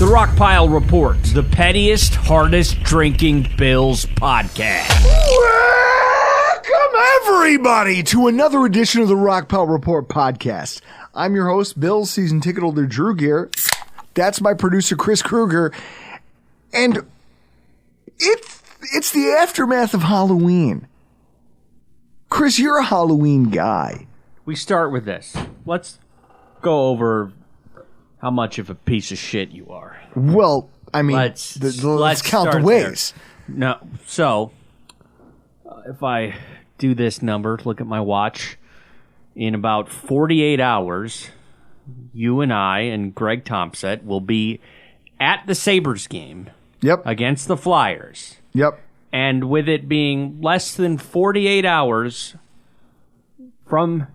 The Rockpile Report, the pettiest, hardest drinking Bills podcast. Welcome, everybody, to another edition of the Rockpile Report podcast. I'm your host, Bills season ticket holder Drew Gear. That's my producer, Chris Kruger. And it's the aftermath of Halloween. Chris, you're a Halloween guy. We start with this. Let's go over how much of a piece of shit you are. Well, I mean, let's count the ways. There. No, so if I do this number, look at my watch, in about 48 hours, you and I and Greg Thompson will be at the Sabres game. Yep. Against the Flyers. Yep. And with it being less than 48 hours from...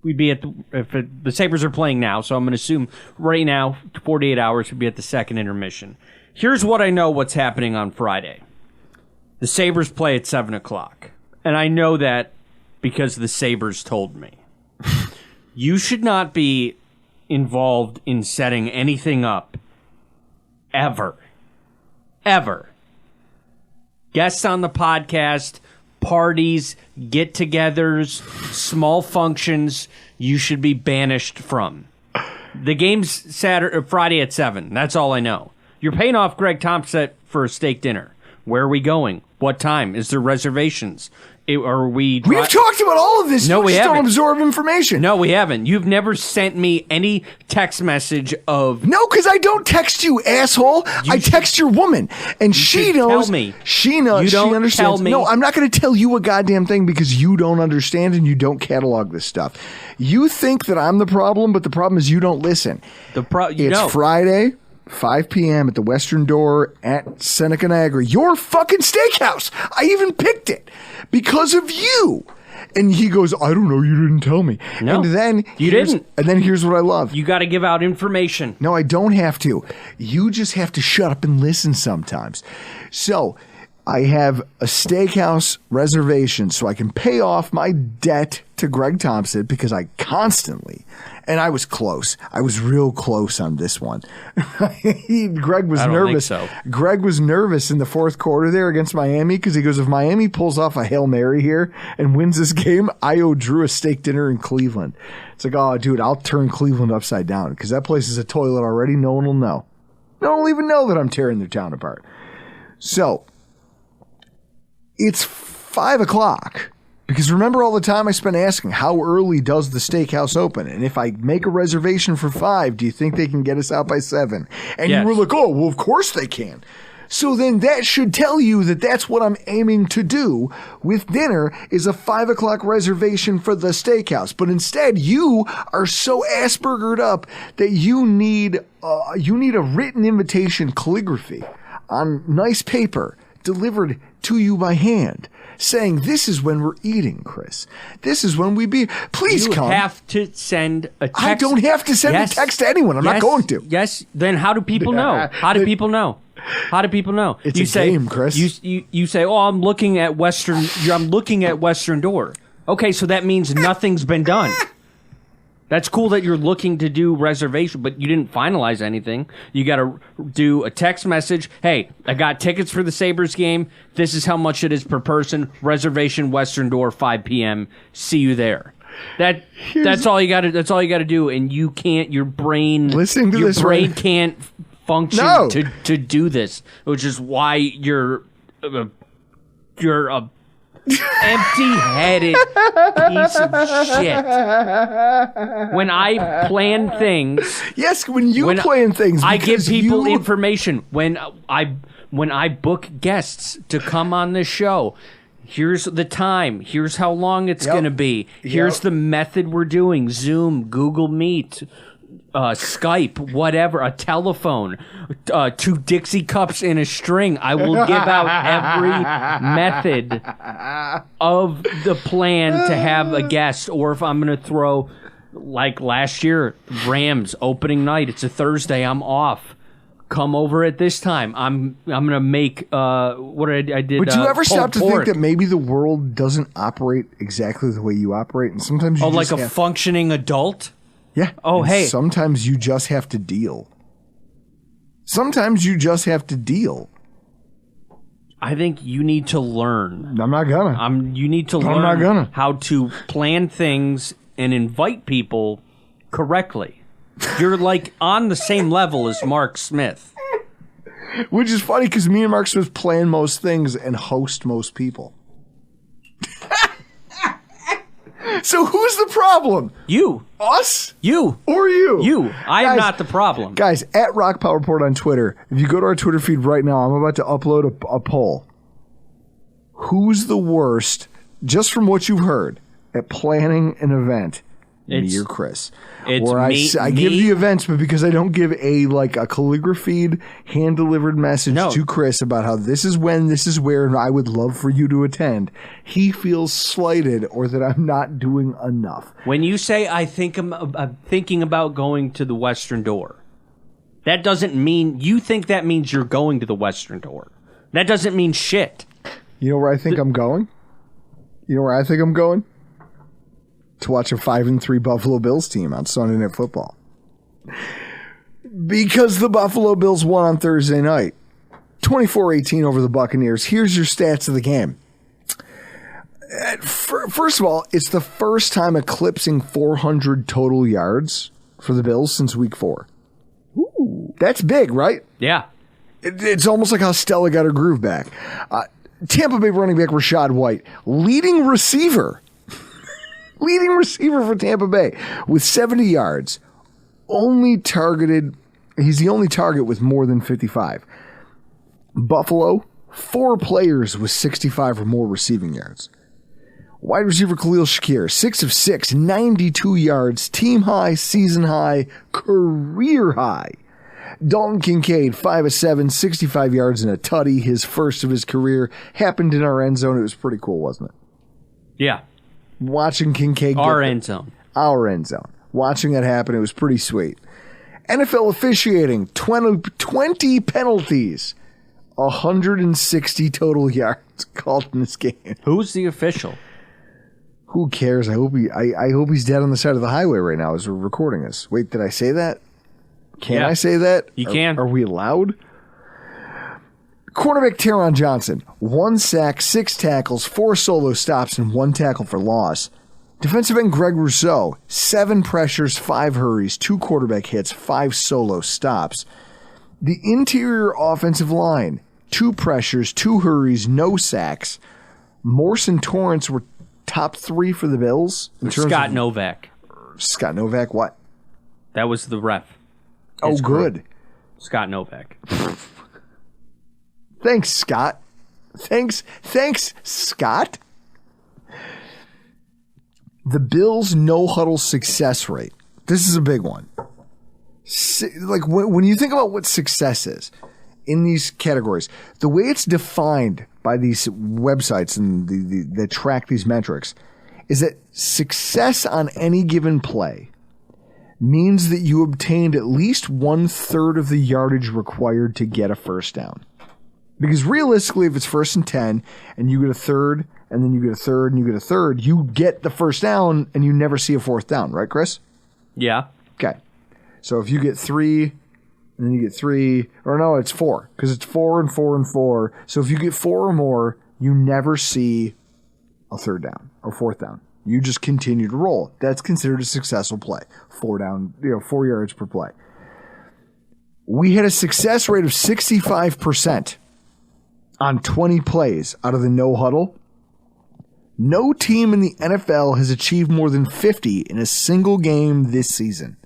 We'd be at the Sabres are playing now, so I'm going to assume right now, 48 hours would be at the second intermission. Here's what I know what's happening on Friday. The Sabres play at 7 o'clock. And I know that because the Sabres told me. You should not be involved in setting anything up. Ever. Ever. Guests on the podcast... Parties, get-togethers, small functions, you should be banished from. The game's Friday at 7. That's all I know. You're paying off Greg Thompson for a steak dinner. Where are we going? What time? Is there reservations? We've talked about all of this. No, we haven't. Don't absorb information. No, we haven't. You've never sent me any text message of... No, because I don't text you, asshole. I text your woman, and she knows. Tell me. She knows. You don't she understands. tell me. No, I'm not going to tell you a goddamn thing because you don't understand and you don't catalog this stuff. You think that I'm the problem, but the problem is you don't listen. It's Friday, 5 p.m. at the Western Door at Seneca Niagara. Your fucking steakhouse. I even picked it because of you. And he goes, I don't know, you didn't tell me. No, and then you didn't. And then here's what I love. You got to give out information. No, I don't have to. You just have to shut up and listen sometimes. So I have a steakhouse reservation so I can pay off my debt to Greg Thompson because I constantly, and I was close. I was real close on this one. Greg was nervous. Think so. Greg was nervous in the fourth quarter there against Miami because he goes, if Miami pulls off a Hail Mary here and wins this game, I owe Drew a steak dinner in Cleveland. It's like, oh, dude, I'll turn Cleveland upside down because that place is a toilet already. No one will know. No one will even know that I'm tearing their town apart. So it's 5 o'clock. Because remember all the time I spent asking, how early does the steakhouse open? And if I make a reservation for 5, do you think they can get us out by 7? And yes. You were like, oh, well, of course they can. So then that should tell you that that's what I'm aiming to do with dinner is a 5 o'clock reservation for the steakhouse. But instead, you are so Aspergered up that you need a written invitation calligraphy on nice paper delivered to you by hand. Saying, this is when we're eating, Chris. This is when we be. Please come. You have to send a text. I don't have to send a text to anyone. I'm not going to. Yes. Then how do people know? How do people know? How do people know? It's a game, Chris. You say, oh, I'm looking at Western Door. Okay, so that means nothing's been done. That's cool that you're looking to do reservation, but you didn't finalize anything. You got to do a text message. Hey, I got tickets for the Sabres game. This is how much it is per person. Reservation Western Door, 5 p.m. See you there. That's all you got to. That's all you got to do. And you can't. Your brain. Listening to this, brain can't function to do this, which is why you're a empty-headed piece of shit. When I plan things... Yes, when you plan things. I give people information. When I book guests to come on this show, here's the time. Here's how long it's going to be. Here's the method we're doing. Zoom, Google Meet, Skype, whatever, a telephone, 2 Dixie cups in a string. I will give out every method of the plan to have a guest, or if I'm going to throw, like last year, Rams opening night. It's a Thursday. I'm off. Come over at this time. I'm gonna make what I did. But do you ever stop to think that maybe the world doesn't operate exactly the way you operate, and sometimes you like a functioning adult? Yeah. Oh, hey. Sometimes you just have to deal. Sometimes you just have to deal. I think you need to learn. I'm not gonna. You need to learn how to plan things and invite people correctly. You're like on the same level as Mark Smith. Which is funny because me and Mark Smith plan most things and host most people. So who's the problem? You. Us? You. Or you? You. I am not the problem. Guys, at Rock Power Report on Twitter, if you go to our Twitter feed right now, I'm about to upload a poll. Who's the worst, just from what you've heard, at planning an event? Me or Chris? It's where me. I give the events, but because I don't give a calligraphied, hand-delivered message to Chris about how this is when, this is where, and I would love for you to attend, he feels slighted or that I'm not doing enough. When you say I'm thinking about going to the Western Door, that doesn't mean you think that means you're going to the Western Door. That doesn't mean shit. You know where I think I'm going? To watch a 5-3 Buffalo Bills team on Sunday Night Football. Because the Buffalo Bills won on Thursday night. 24-18 over the Buccaneers. Here's your stats of the game. First of all, it's the first time eclipsing 400 total yards for the Bills since week 4. Ooh. That's big, right? Yeah. It's almost like how Stella got her groove back. Tampa Bay running back Rachaad White, leading receiver for Tampa Bay with 70 yards. He's the only target with more than 55. Buffalo, 4 players with 65 or more receiving yards. Wide receiver Khalil Shakir, 6 of 6, 92 yards, team high, season high, career high. Dalton Kincaid, 5 of 7, 65 yards and a tutty, his first of his career. Happened in our end zone. It was pretty cool, wasn't it? Yeah. Watching Kincaid Our end zone. Watching that happen, it was pretty sweet. NFL officiating, 20 penalties, 160 total yards called in this game. Who's the official? Who cares? I hope he's dead on the side of the highway right now as we're recording this. Wait, did I say that? Can I say that? You can. Are we allowed? Cornerback Taron Johnson, 1 sack, 6 tackles, 4 solo stops, and 1 tackle for loss. Defensive end Greg Rousseau, 7 pressures, 5 hurries, 2 quarterback hits, 5 solo stops. The interior offensive line, 2 pressures, 2 hurries, no sacks. Morse and Torrance were top 3 for the Bills. Scott Novak. Scott Novak, what? That was the ref. Oh, good. Scott Novak. Thanks, Scott. Thanks, Scott. The Bills' no-huddle success rate. This is a big one. Like, when you think about what success is in these categories, the way it's defined by these websites and that track these metrics is that success on any given play means that you obtained at least 1/3 of the yardage required to get a first down. Because realistically, if it's 1st and 10, and you get a third, and then you get a third, and you get a third, you get the first down, and you never see a 4th down, right, Chris? Yeah. Okay. So if you get 3, and then you get 3, or no, it's 4, because it's 4 and 4 and 4. So if you get 4 or more, you never see a 3rd down or 4th down. You just continue to roll. That's considered a successful play. 4 down, 4 yards per play. We had a success rate of 65% on 20 plays out of the no huddle. No team in the NFL has achieved more than 50 in a single game this season.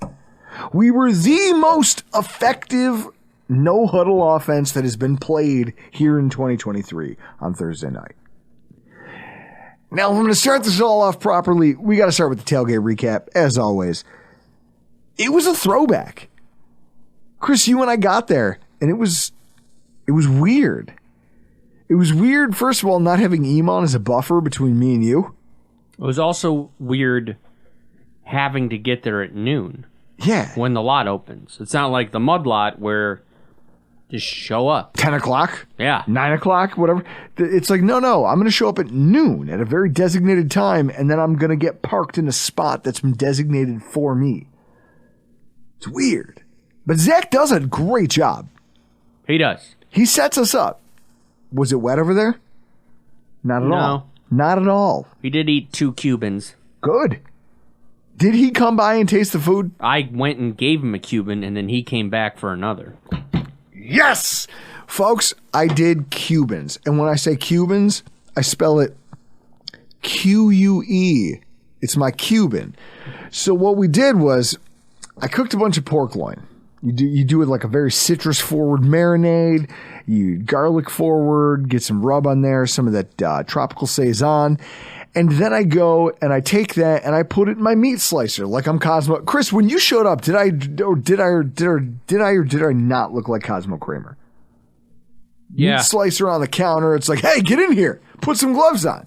We were the most effective no huddle offense that has been played here in 2023 on Thursday night. Now, if I'm going to start this all off properly, we got to start with the tailgate recap, as always. It was a throwback. Chris, you and I got there, and it was weird. It was weird, first of all, not having Iman as a buffer between me and you. It was also weird having to get there at noon. Yeah. When the lot opens. It's not like the mud lot where just show up. 10 o'clock? Yeah. 9 o'clock, whatever. It's like, no, I'm going to show up at noon at a very designated time, and then I'm going to get parked in a spot that's been designated for me. It's weird. But Zach does a great job. He does. He sets us up. Was it wet over there? Not at all. Not at all. He did eat 2 Cubans. Good. Did he come by and taste the food? I went and gave him a Cuban, and then he came back for another. Yes! Folks, I did Cubans. And when I say Cubans, I spell it Q-U-E. It's my Cuban. So what we did was, I cooked a bunch of pork loin. You do it like a very citrus-forward marinade. You garlic forward, get some rub on there, some of that tropical Saison. And then I go and I take that and I put it in my meat slicer like I'm Cosmo. Chris, when you showed up, did I not look like Cosmo Kramer? Yeah. Meat slicer on the counter. It's like, hey, get in here. Put some gloves on.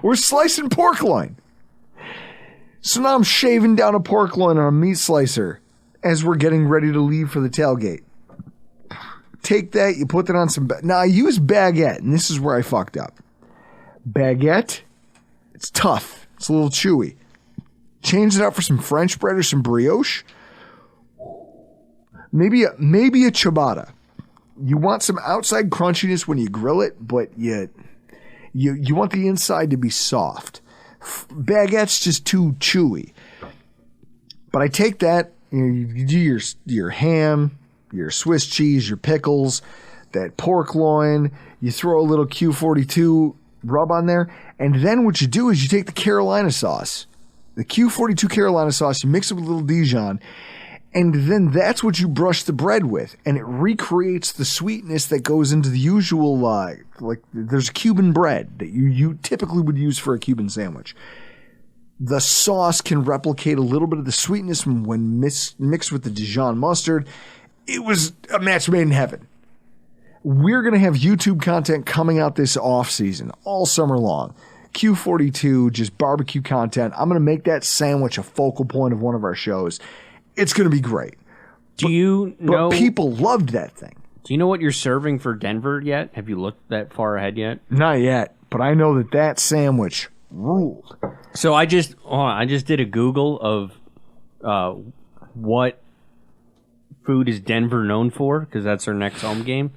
We're slicing pork loin. So now I'm shaving down a pork loin on a meat slicer as we're getting ready to leave for the tailgate. Take that, you put that on some... Now, I use baguette, and this is where I fucked up. Baguette, it's tough. It's a little chewy. Change it out for some French bread or some brioche. Maybe a ciabatta. You want some outside crunchiness when you grill it, but you want the inside to be soft. Baguette's just too chewy. But I take that, you do your ham, your Swiss cheese, your pickles, that pork loin, you throw a little Q42 rub on there, and then what you do is you take the Carolina sauce, the Q42 Carolina sauce, you mix it with a little Dijon, and then that's what you brush the bread with, and it recreates the sweetness that goes into the usual, like there's Cuban bread that you typically would use for a Cuban sandwich. The sauce can replicate a little bit of the sweetness when mixed with the Dijon mustard. It was a match made in heaven. We're going to have YouTube content coming out this off season, all summer long. Q42, just barbecue content. I'm going to make that sandwich a focal point of one of our shows. It's going to be great. Do you know... But people loved that thing. Do you know what you're serving for Denver yet? Have you looked that far ahead yet? Not yet, but I know that sandwich ruled. So I just did a Google of what food is Denver known for, because that's our next home game.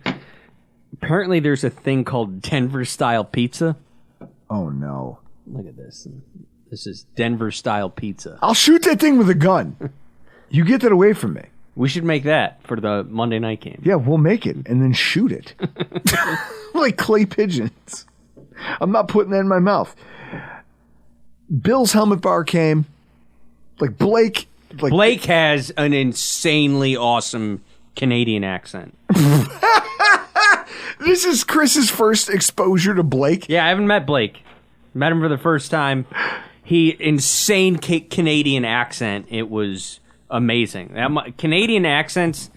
Apparently there's a thing called Denver-style pizza. Oh, no. Look at this. This is Denver-style pizza. I'll shoot that thing with a gun. You get that away from me. We should make that for the Monday night game. Yeah, we'll make it and then shoot it. Like clay pigeons. I'm not putting that in my mouth. Bill's Helmet Bar came. Like Blake has an insanely awesome Canadian accent. This is Chris's first exposure to Blake. Yeah, I haven't met Blake. Met him for the first time. Insane Canadian accent. It was amazing. Canadian accents,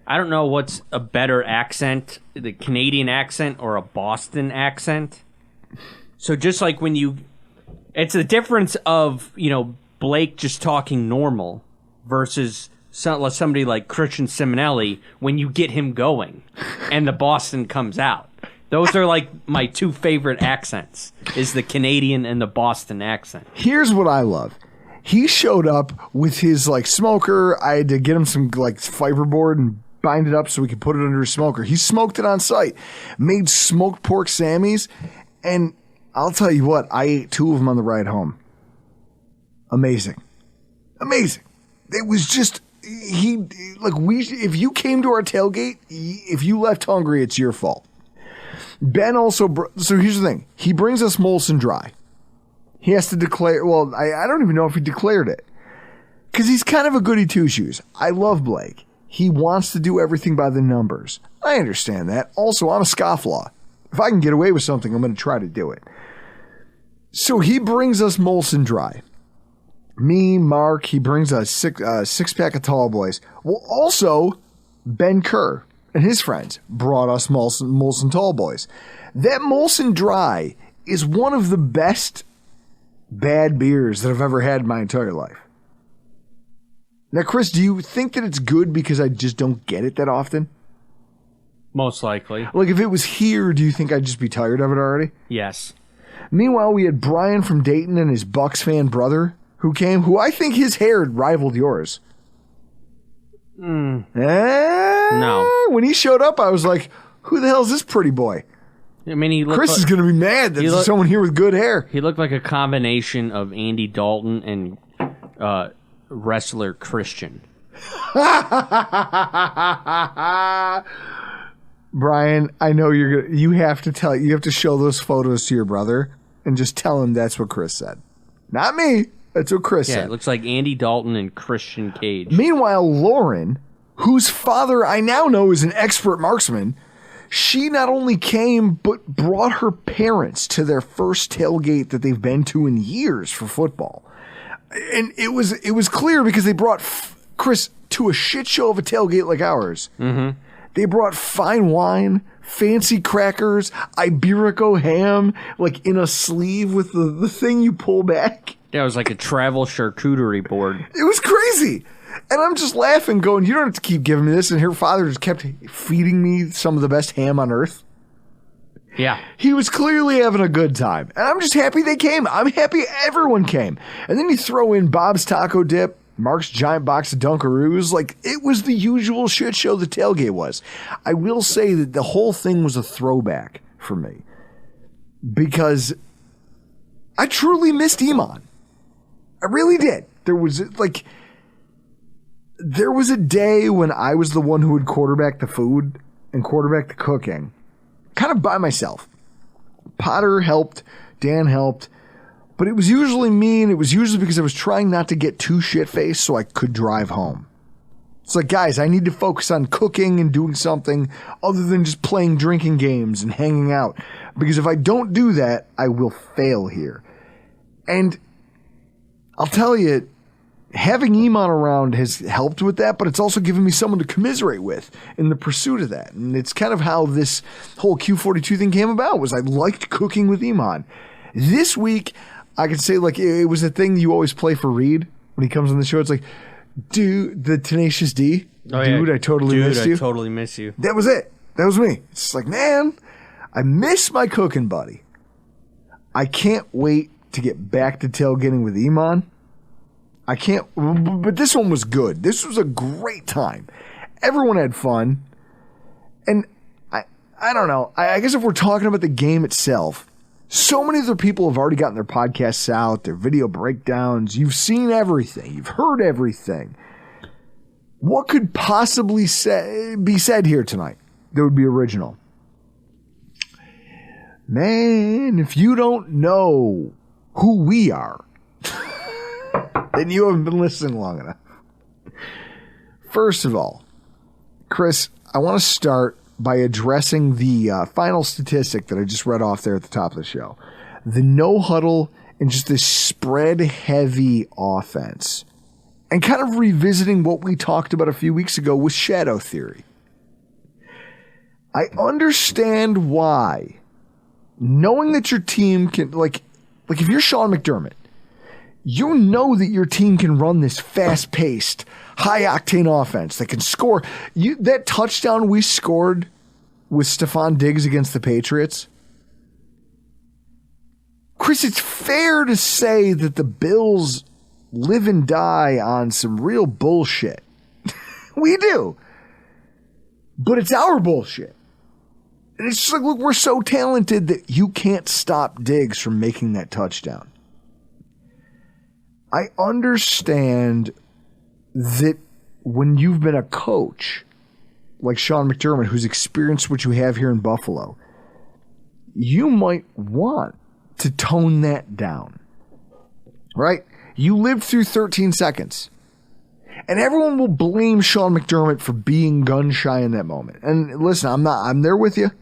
I don't know what's a better accent, the Canadian accent or a Boston accent. So just like it's the difference of, Blake just talking normal versus somebody like Christian Simonelli when you get him going and the Boston comes out. Those are like my two favorite accents, is the Canadian and the Boston accent. Here's what I love. He showed up with his smoker. I had to get him some fiberboard and bind it up so we could put it under his smoker. He smoked it on site, made smoked pork Sammys, and I'll tell you what, I ate 2 of them on the ride home. Amazing. It was just if you came to our tailgate, if you left hungry, it's your fault. Ben also, so here's the thing. He brings us Molson Dry. He has to declare, I don't even know if he declared it. Because he's kind of a goody two-shoes. I love Blake. He wants to do everything by the numbers. I understand that. Also, I'm a scofflaw. If I can get away with something, I'm going to try to do it. So he brings us Molson Dry. Me, Mark, he brings a six-pack of Tall Boys. Well, also, Ben Kerr and his friends brought us Molson Tall Boys. That Molson Dry is one of the best bad beers that I've ever had in my entire life. Now, Chris, do you think that it's good because I just don't get it that often? Most likely. Like, if it was here, do you think I'd just be tired of it already? Yes. Meanwhile, we had Brian from Dayton and his Bucks fan brother who came, who I think his hair rivaled yours. No. When he showed up, I was like, who the hell is this pretty boy? I mean, he looked Chris is going to be mad that there's someone here with good hair. He looked like a combination of Andy Dalton and wrestler Christian. Brian, I know you have to show those photos to your brother and just tell him that's what Chris said. Not me. That's what Chris said. Yeah, it looks like Andy Dalton and Christian Cage. Meanwhile, Lauren, whose father I now know is an expert marksman, she not only came, but brought her parents to their first tailgate that they've been to in years for football. And it was clear because they brought Chris to a shit show of a tailgate like ours. Mm-hmm. They brought fine wine, fancy crackers, Iberico ham, like in a sleeve with the thing you pull back. Yeah, it was like a travel charcuterie board. It was crazy. And I'm just laughing, going, you don't have to keep giving me this. And her father just kept feeding me some of the best ham on earth. Yeah. He was clearly having a good time. And I'm just happy they came. I'm happy everyone came. And then you throw in Bob's Taco Dip, Mark's giant box of Dunkaroos. Like, it was the usual shit show the tailgate was. I will say that the whole thing was a throwback for me. Because I truly missed Iman. I really did. There was a day when I was the one who would quarterback the food and quarterback the cooking, kind of by myself. Potter helped, Dan helped, but it was usually me, and it was usually because I was trying not to get too shit-faced so I could drive home. It's like, guys, I need to focus on cooking and doing something other than just playing drinking games and hanging out, because if I don't do that, I will fail here. And I'll tell you, having Iman around has helped with that, but it's also given me someone to commiserate with in the pursuit of that. And it's kind of how this whole Q42 thing came about, was I liked cooking with Iman. This week, I could say, like, it was a thing you always play for Reed when he comes on the show. It's like, dude, the Tenacious D. Oh, dude, yeah. I totally missed you. I totally miss you. That was it. That was me. It's just like, man, I miss my cooking buddy. I can't wait to get back to tailgating with Iman. I can't, but this one was good. This was a great time. Everyone had fun. And I don't know. I guess if we're talking about the game itself, so many other people have already gotten their podcasts out, their video breakdowns. You've seen everything. You've heard everything. What could possibly be said here tonight that would be original? Man, if you don't know who we are, then you haven't been listening long enough. First of all, Chris, I want to start by addressing the final statistic that I just read off there at the top of the show. The no huddle and just this spread heavy offense. And kind of revisiting what we talked about a few weeks ago with shadow theory. I understand why, knowing that your team can, like if you're Sean McDermott, you know that your team can run this fast-paced, high-octane offense that can score. That touchdown we scored with Stephon Diggs against the Patriots, Chris, it's fair to say that the Bills live and die on some real bullshit. We do. But it's our bullshit. And it's just like, look, we're so talented that you can't stop Diggs from making that touchdown. I understand that when you've been a coach like Sean McDermott, who's experienced what you have here in Buffalo, you might want to tone that down, right? You lived through 13 seconds, and everyone will blame Sean McDermott for being gun shy in that moment. And listen, I'm there with you.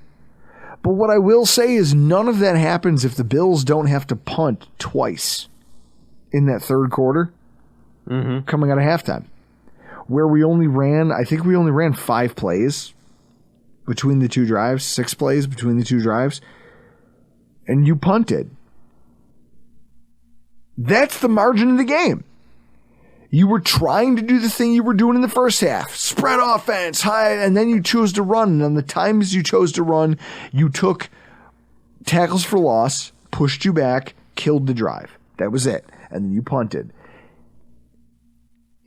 But what I will say is none of that happens if the Bills don't have to punt twice in that third quarter, coming out of halftime, where I think we only ran 5 plays between the two drives, 6 plays between the two drives, and you punted. That's the margin of the game. You were trying to do the thing you were doing in the first half, spread offense, high, and then you chose to run. And on the times you chose to run, you took tackles for loss, pushed you back, killed the drive. That was it. And then you punted.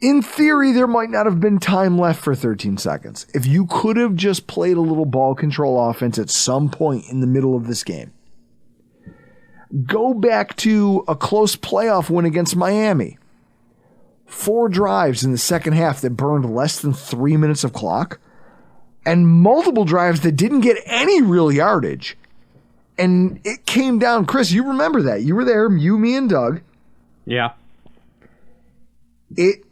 In theory, there might not have been time left for 13 seconds. If you could have just played a little ball control offense at some point in the middle of this game, go back to a close playoff win against Miami. 4 drives in the second half that burned less than 3 minutes of clock, and multiple drives that didn't get any real yardage. And it came down, Chris, you remember that. You were there, you, me, and Doug. Yeah. It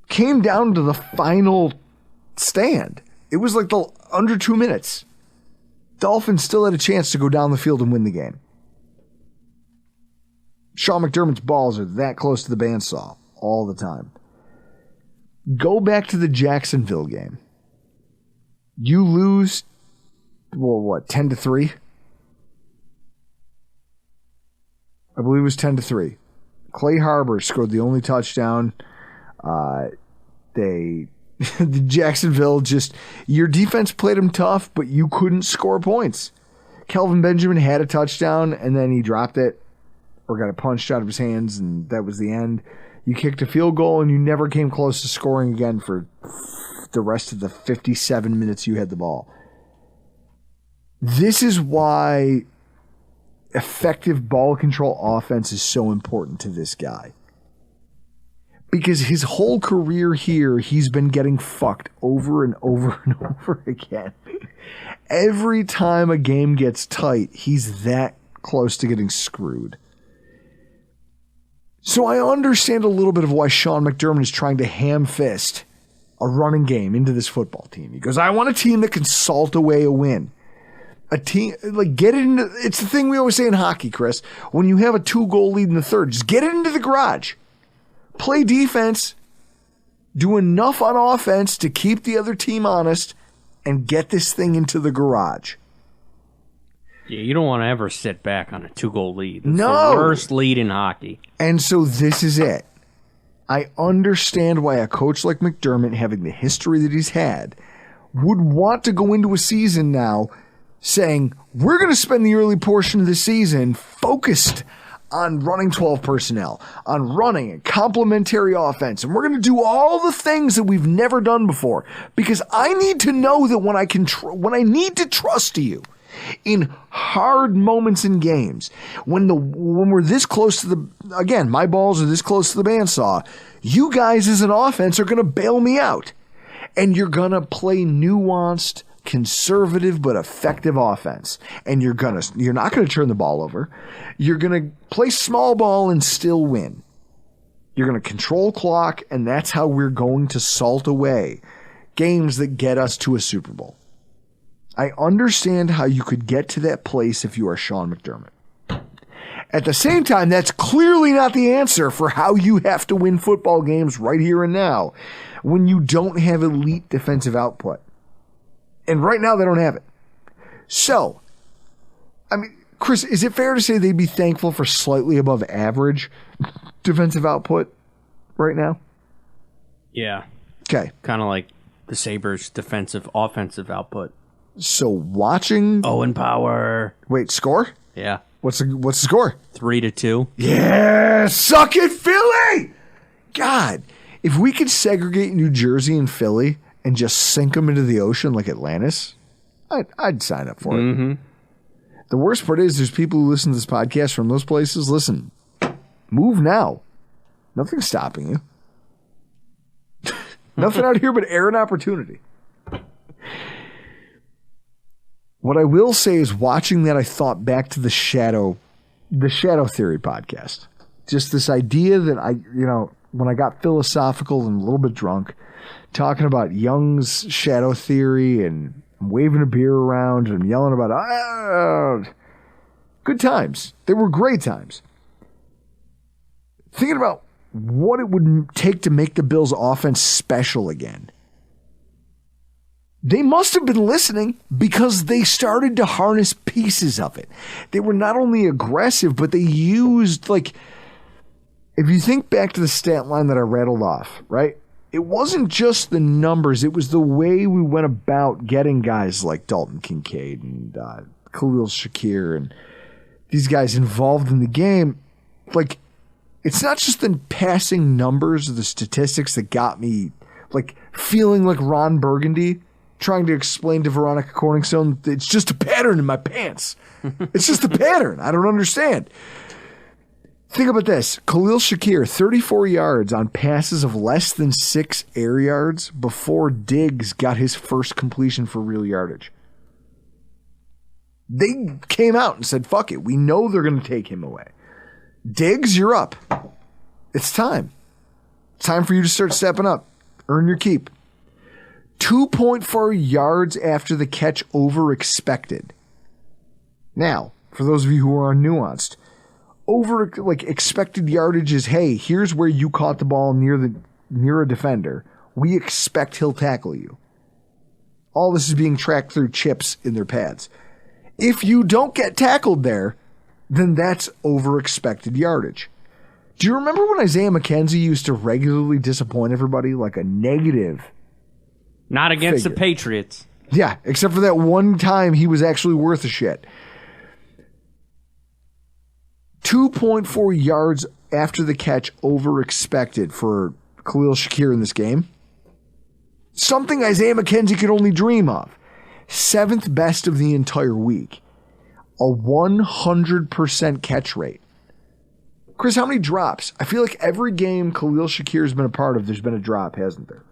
came down to the final stand. It was like under 2 minutes. Dolphins still had a chance to go down the field and win the game. Sean McDermott's balls are that close to the bandsaw all the time. Go back to the Jacksonville game. You lose, 10-3? I believe it was 10-3. Clay Harbor scored the only touchdown. The Jacksonville your defense played them tough, but you couldn't score points. Kelvin Benjamin had a touchdown, and then he dropped it or got it punched out of his hands, and that was the end. You kicked a field goal, and you never came close to scoring again for the rest of the 57 minutes you had the ball. This is why effective ball control offense is so important to this guy. Because his whole career here, he's been getting fucked over and over and over again. Every time a game gets tight, he's that close to getting screwed. So I understand a little bit of why Sean McDermott is trying to ham-fist a running game into this football team. He goes, I want a team that can salt away a win. A team, get it into, it's the thing we always say in hockey, Chris. When you have a 2-goal lead in the third, just get it into the garage. Play defense, do enough on offense to keep the other team honest, and get this thing into the garage. Yeah, you don't want to ever sit back on a 2-goal lead. It's No. the worst lead in hockey. And so this is it. I understand why a coach like McDermott, having the history that he's had, would want to go into a season now saying, we're going to spend the early portion of the season focused on running 12 personnel, on running a complementary offense, and we're going to do all the things that we've never done before, because I need to know that when I need to trust you in hard moments in games, when we're this close to again, my balls are this close to the bandsaw, you guys as an offense are going to bail me out, and you're going to play nuanced, conservative but effective offense, and you're not going to turn the ball over. You're going to play small ball and still win. You're going to control clock, and that's how we're going to salt away games that get us to a Super Bowl. I understand how you could get to that place if you are Sean McDermott. At the same time, that's clearly not the answer for how you have to win football games right here and now when you don't have elite defensive output. And right now, they don't have it. So, I mean, Chris, is it fair to say they'd be thankful for slightly above average defensive output right now? Yeah. Okay. Kind of like the Sabres' offensive output. So watching Owen Power. Wait, score? Yeah. What's the score? 3-2. Yeah, suck it, Philly! God, if we could segregate New Jersey and Philly and just sink them into the ocean like Atlantis, I'd sign up for it. Mm-hmm. The worst part is there's people who listen to this podcast from those places. Listen, move now. Nothing's stopping you. Nothing out here but air and opportunity. What I will say is, watching that, I thought back to the Shadow Theory podcast. Just this idea that when I got philosophical and a little bit drunk, talking about Jung's shadow theory, and I'm waving a beer around and I'm yelling about good times. They were great times. Thinking about what it would take to make the Bills' offense special again. They must have been listening, because they started to harness pieces of it. They were not only aggressive, but they used, if you think back to the stat line that I rattled off, right? It wasn't just the numbers. It was the way we went about getting guys like Dalton Kincaid and Khalil Shakir and these guys involved in the game. it's not just the passing numbers or the statistics that got me like feeling like Ron Burgundy trying to explain to Veronica Corningstone that it's just a pattern in my pants. It's just a pattern. I don't understand. Think about this. Khalil Shakir, 34 yards on passes of less than 6 air yards before Diggs got his first completion for real yardage. They came out and said, fuck it. We know they're going to take him away. Diggs, you're up. It's time. It's time for you to start stepping up. Earn your keep. 2.4 yards after the catch over expected. Now, for those of you who are unnuanced, over like expected yardage is, hey, here's where you caught the ball near a defender. We expect he'll tackle you. All this is being tracked through chips in their pads. If you don't get tackled there, then that's over expected yardage. Do you remember when Isaiah McKenzie used to regularly disappoint everybody like a negative? Not against figure. the Patriots. Yeah, except for that one time he was actually worth a shit. 2.4 yards after the catch over expected for Khalil Shakir in this game. Something Isaiah McKenzie could only dream of. 7th best of the entire week. A 100% catch rate. Chris, how many drops? I feel like every game Khalil Shakir's been a part of, there's been a drop, hasn't there?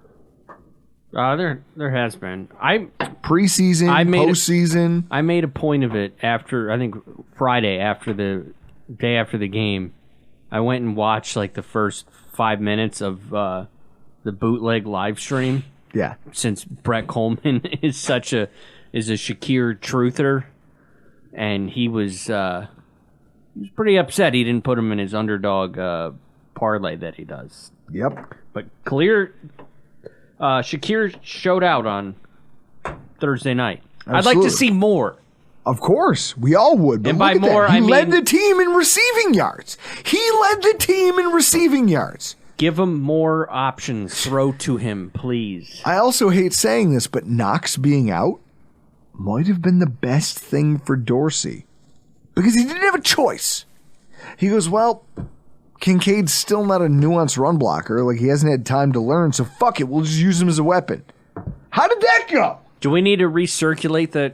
There has been. Preseason, postseason. I made a point of it after, I think, Friday, after the day after the game. I went and watched like the first 5 minutes of the bootleg live stream. Yeah. Since Brett Coleman is a Shakir truther, and he was pretty upset he didn't put him in his underdog parlay that he does. Yep. But Shakir showed out on Thursday night. Absolutely. I'd like to see more. Of course, we all would. But and look by at more, that. He I led mean the team in receiving yards. Give him more options. Throw to him, please. I also hate saying this, but Knox being out might have been the best thing for Dorsey because he didn't have a choice. He goes, well, Kincaid's still not a nuanced run blocker. Like, he hasn't had time to learn, so fuck it. We'll just use him as a weapon. How did that go? Do we need to recirculate the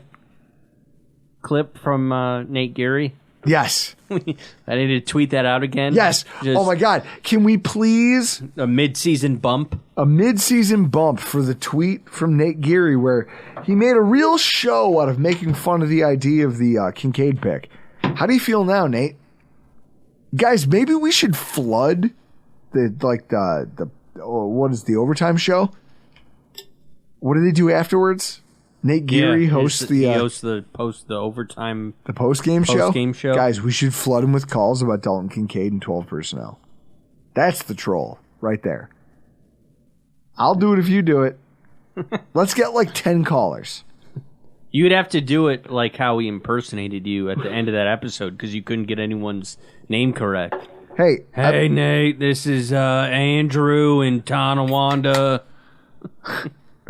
clip from Nate Geary? Yes. I need to tweet that out again. Yes. Oh my God. Can we please a mid-season bump for the tweet from Nate Geary where he made a real show out of making fun of the idea of the Kincaid pick. How do you feel now, Nate? Guys, maybe we should flood the what is the overtime show? What do they do afterwards? Nate Geary hosts the overtime post-game show. show. Guys, we should flood him with calls about Dalton Kincaid and 12 personnel. That's the troll right there. I'll do it if you do it. Let's get like 10 callers. You'd have to do it like how he impersonated you at the end of that episode because you couldn't get anyone's name correct. Hey, Nate, this is Andrew in Tonawanda.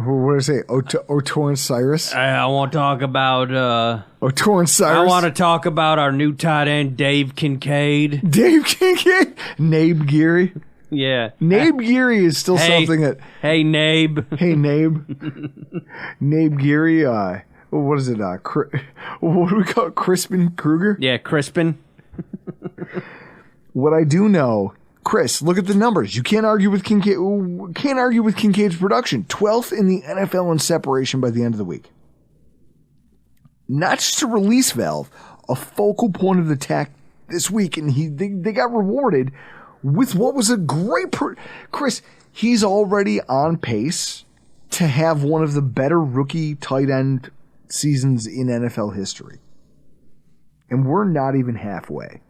What did I say? O'Torrance Cyrus? I want to talk about... O'Torrance Cyrus? I want to talk about our new tight end, Dave Kincaid. Dave Kincaid? Nabe Geary? Yeah. Nabe Geary is still something that... Hey, Nabe. Hey, Nabe. Nabe Geary, what is it? What do we call it? Crispin Kruger? Yeah, Crispin. What I do know... Chris, look at the numbers. You can't argue with Kincaid. Can't argue with Kincaid's production. 12th in the NFL in separation by the end of the week. Not just a release valve, a focal point of the attack this week, and they got rewarded with what was a great. Chris, he's already on pace to have one of the better rookie tight end seasons in NFL history, and we're not even halfway.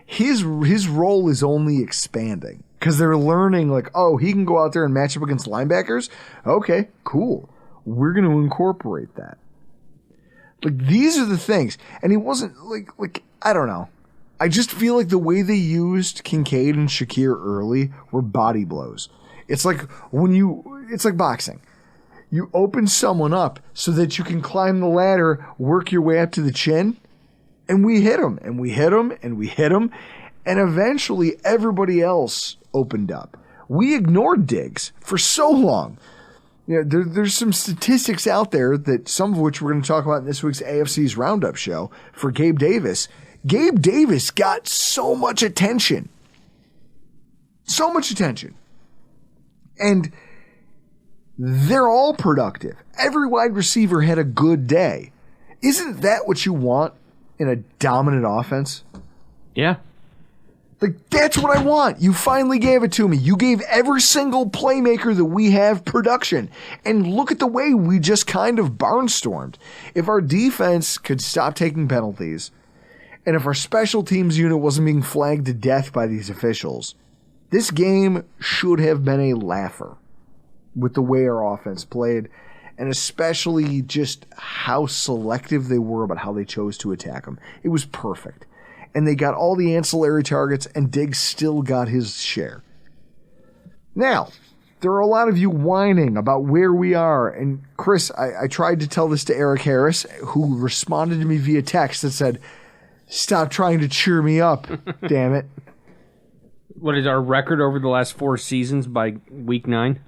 His role is only expanding because they're learning like, oh, he can go out there and match up against linebackers. Okay, cool. We're going to incorporate that. Like, these are the things. And he wasn't like, I don't know. I just feel like the way they used Kincaid and Shakir early were body blows. It's like it's like boxing. You open someone up so that you can climb the ladder, work your way up to the chin. And we hit him, and we hit him, and we hit him. And eventually everybody else opened up. We ignored Diggs for so long. You know, there's some statistics out there that some of which we're going to talk about in this week's AFC's Roundup show for Gabe Davis. Gabe Davis got so much attention. So much attention. And they're all productive. Every wide receiver had a good day. Isn't that what you want in a dominant offense? Yeah. Like, that's what I want. You finally gave it to me. You gave every single playmaker that we have production. And look at the way we just kind of barnstormed. If our defense could stop taking penalties, and if our special teams unit wasn't being flagged to death by these officials, this game should have been a laugher with the way our offense played, and especially just how selective they were about how they chose to attack them. It was perfect. And they got all the ancillary targets, and Diggs still got his share. Now, there are a lot of you whining about where we are. And Chris, I tried to tell this to Eric Harris, who responded to me via text that said, "Stop trying to cheer me up, damn it." What is our record over the last 4 seasons by week 9?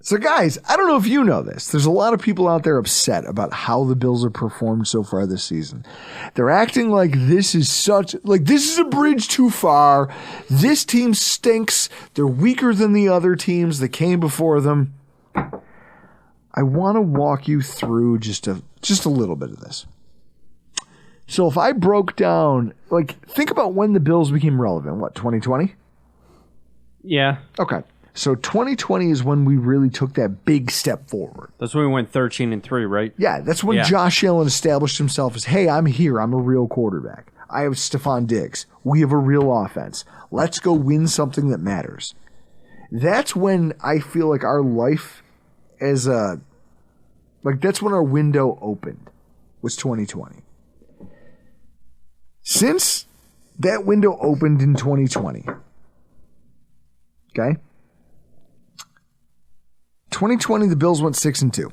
So guys, I don't know if you know this. There's a lot of people out there upset about how the Bills have performed so far this season. They're acting like this is a bridge too far. This team stinks. They're weaker than the other teams that came before them. I want to walk you through just a little bit of this. So if I broke down, think about when the Bills became relevant. What, 2020? Yeah. Okay. So 2020 is when we really took that big step forward. That's when we went 13-3, right? Yeah, that's when Josh Allen established himself as, hey, I'm here. I'm a real quarterback. I have Stephon Diggs. We have a real offense. Let's go win something that matters. That's when I feel like our life that's when our window opened, was 2020. Since that window opened in 2020, okay? 2020, the Bills went 6-2.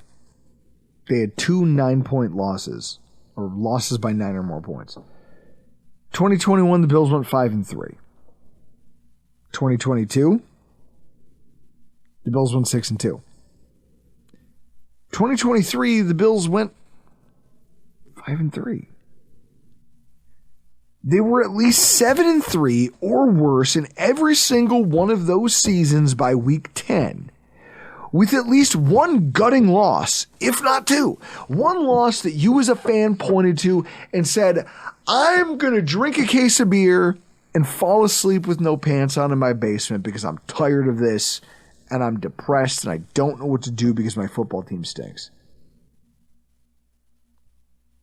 They had 2 9-point losses, or losses by 9 or more points. 2021, the Bills went 5-3. 2022, the Bills went 6-2. 2023, the Bills went 5-3. They were at least 7-3 or worse in every single one of those seasons by week 10. With at least one gutting loss, if not 2. One loss that you as a fan pointed to and said, I'm going to drink a case of beer and fall asleep with no pants on in my basement because I'm tired of this and I'm depressed and I don't know what to do because my football team stinks.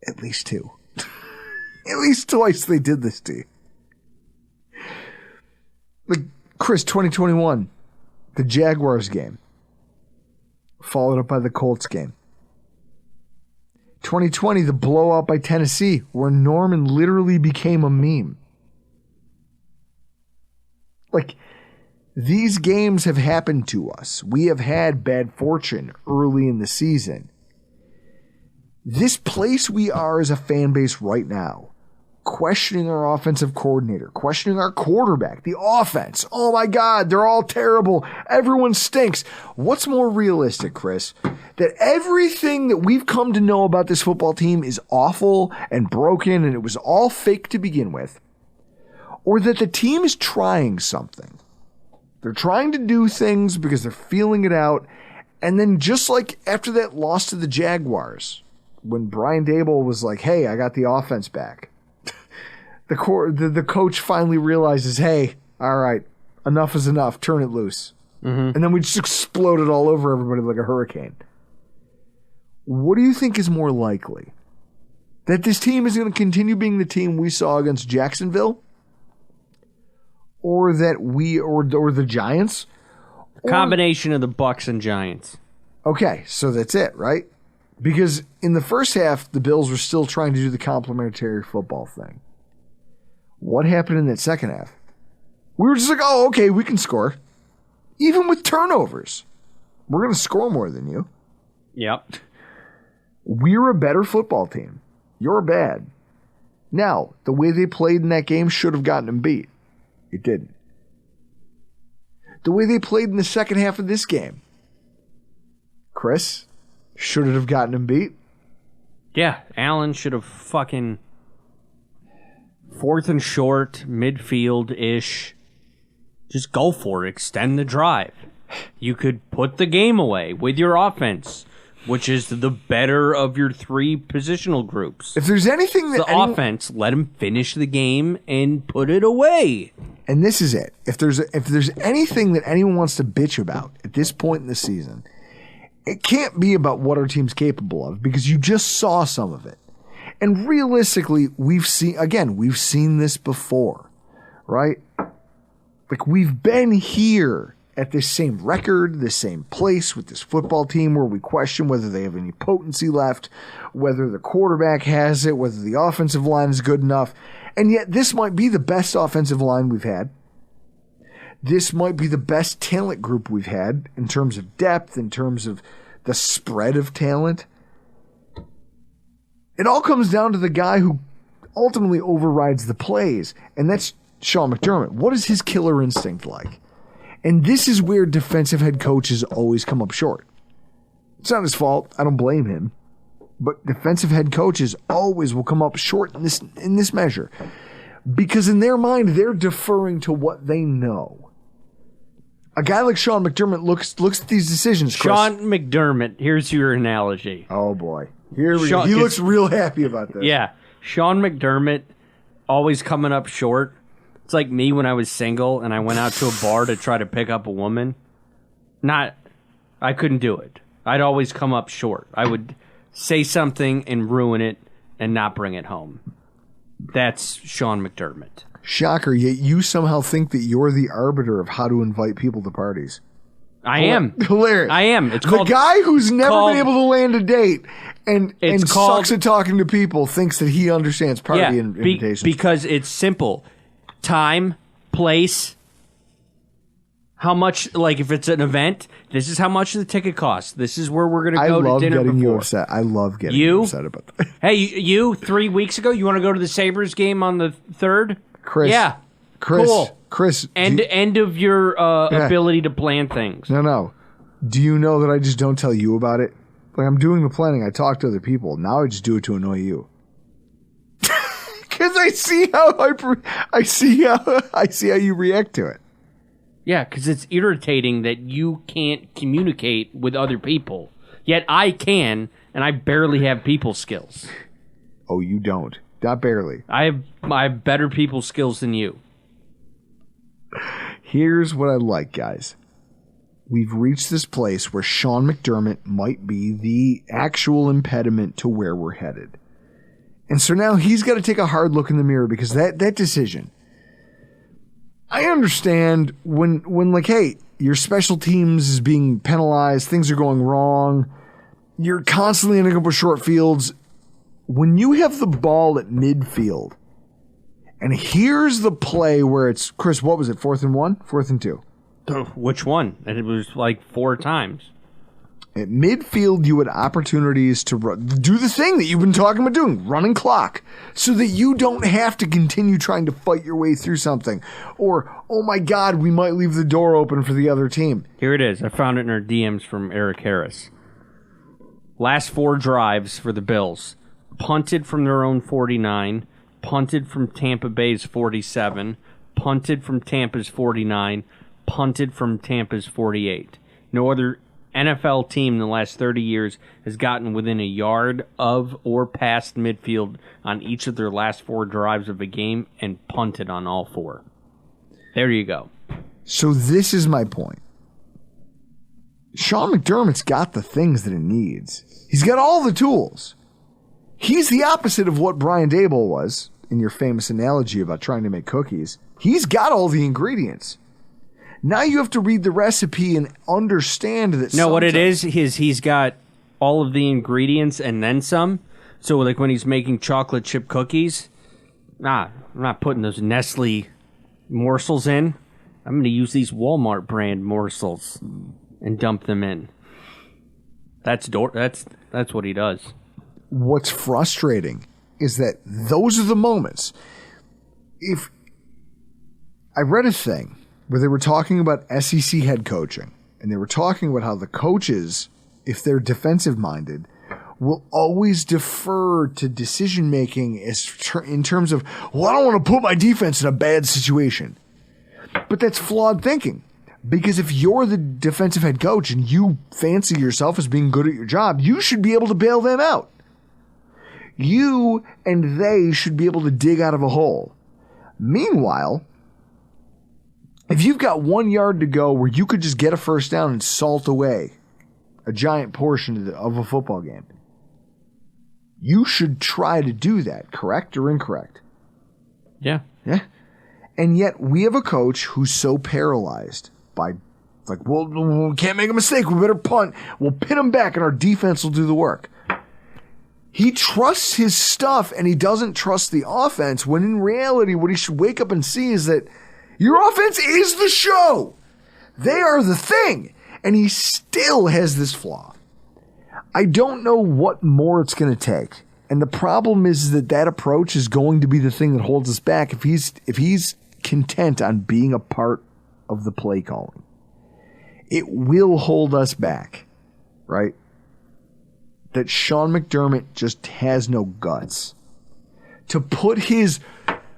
At least 2. At least twice they did this to you. Chris, 2021, the Jaguars game. Followed up by the Colts game. 2020, the blowout by Tennessee, where Norman literally became a meme. These games have happened to us. We have had bad fortune early in the season. This place we are as a fan base right now, questioning our offensive coordinator, questioning our quarterback, the offense. Oh my God, they're all terrible. Everyone stinks. What's more realistic, Chris? That everything that we've come to know about this football team is awful and broken and it was all fake to begin with? Or that the team is trying something? They're trying to do things because they're feeling it out. And then just like after that loss to the Jaguars, when Brian Dable was like, hey, I got the offense back. The coach finally realizes, hey, all right, enough is enough. Turn it loose. Mm-hmm. And then we just exploded all over everybody like a hurricane. What do you think is more likely? That this team is going to continue being the team we saw against Jacksonville? Or that or the Giants? Combination of the Bucs and Giants. Okay, so that's it, right? Because in the first half, the Bills were still trying to do the complementary football thing. What happened in that second half? We were just like, oh, okay, we can score. Even with turnovers. We're going to score more than you. Yep. We're a better football team. You're bad. Now, the way they played in that game should have gotten them beat. It didn't. The way they played in the second half of this game. Chris, should it have gotten him beat? Yeah, Allen should have fucking 4th and short, midfield-ish. Just go for it. Extend the drive. You could put the game away with your offense, which is the better of your 3 positional groups. If there's anything that offense, let him finish the game and put it away. And this is it. If there's anything that anyone wants to bitch about at this point in the season, it can't be about what our team's capable of, because you just saw some of it. And realistically, we've seen this before, right? Like, we've been here at this same record, this same place with this football team where we question whether they have any potency left, whether the quarterback has it, whether the offensive line is good enough. And yet this might be the best offensive line we've had. This might be the best talent group we've had in terms of depth, in terms of the spread of talent. It all comes down to the guy who ultimately overrides the plays, and that's Sean McDermott. What is his killer instinct like? And this is where defensive head coaches always come up short. It's not his fault. I don't blame him. But defensive head coaches always will come up short in this measure. Because in their mind, they're deferring to what they know. A guy like Sean McDermott looks at these decisions, Chris. Sean McDermott, here's your analogy. Oh, boy. Here we go. He looks real happy about this. Yeah. Sean McDermott always coming up short. It's like me when I was single and I went out to a bar to try to pick up a woman. I couldn't do it. I'd always come up short. I would say something and ruin it and not bring it home. That's Sean McDermott. Shocker, yet you somehow think that you're the arbiter of how to invite people to parties. I am. Hilarious. I am. It's the guy who's never been able to land a date and sucks at talking to people thinks that he understands party invitations. Because it's simple. Time, place, how much, like if it's an event, this is how much the ticket costs. This is where we're going to go to dinner before. You upset. I love getting you upset about that. Hey, you 3 weeks ago, you want to go to the Sabres game on the 3rd? Chris. Yeah. Chris. Cool. Chris. End of your ability to plan things. No. Do you know that I just don't tell you about it? Like, I'm doing the planning. I talk to other people. Now I just do it to annoy you. Because I see how you react to it. Yeah, because it's irritating that you can't communicate with other people. Yet I can, and I barely have people skills. Oh, you don't. Not barely. I have better people skills than you. Here's what I like, guys. We've reached this place where Sean McDermott might be the actual impediment to where we're headed. And so now he's got to take a hard look in the mirror, because that decision, I understand when like, hey, your special teams is being penalized, things are going wrong, you're constantly ending up with short fields. When you have the ball at midfield, and here's the play where it's, Chris, what was it, 4th and 1? 4th and 2? Which one? And it was like 4 times. At midfield, you had opportunities to do the thing that you've been talking about doing, running clock, so that you don't have to continue trying to fight your way through something. Or, oh my God, we might leave the door open for the other team. Here it is. I found it in our DMs from Eric Harris. Last 4 drives for the Bills. Punted from their own 49, punted from Tampa Bay's 47, punted from Tampa's 49, punted from Tampa's 48. No other NFL team in the last 30 years has gotten within a yard of or past midfield on each of their last 4 drives of a game and punted on all 4. There you go. So this is my point. Sean McDermott's got the things that it needs. He's got all the tools. He's the opposite of what Brian Daboll was in your famous analogy about trying to make cookies. He's got all the ingredients. Now you have to read the recipe and understand that. No, what it is he's got all of the ingredients and then some. So like when he's making chocolate chip cookies, I'm not putting those Nestle morsels in. I'm going to use these Walmart brand morsels and dump them in. That's what he does. What's frustrating is that those are the moments. If I read a thing where they were talking about SEC head coaching, and they were talking about how the coaches, if they're defensive minded, will always defer to decision making in terms of, well, I don't want to put my defense in a bad situation. But that's flawed thinking. Because if you're the defensive head coach and you fancy yourself as being good at your job, you should be able to bail them out. You and they should be able to dig out of a hole. Meanwhile, if you've got 1 yard to go where you could just get a first down and salt away a giant portion of a football game, you should try to do that, correct or incorrect? Yeah. Yeah. And yet we have a coach who's so paralyzed by, like, well, we can't make a mistake. We better punt. We'll pin him back and our defense will do the work. He trusts his stuff and he doesn't trust the offense, when in reality what he should wake up and see is that your offense is the show. They are the thing. And he still has this flaw. I don't know what more it's going to take. And the problem is that approach is going to be the thing that holds us back if he's content on being a part of the play calling. It will hold us back, right? That Sean McDermott just has no guts to put his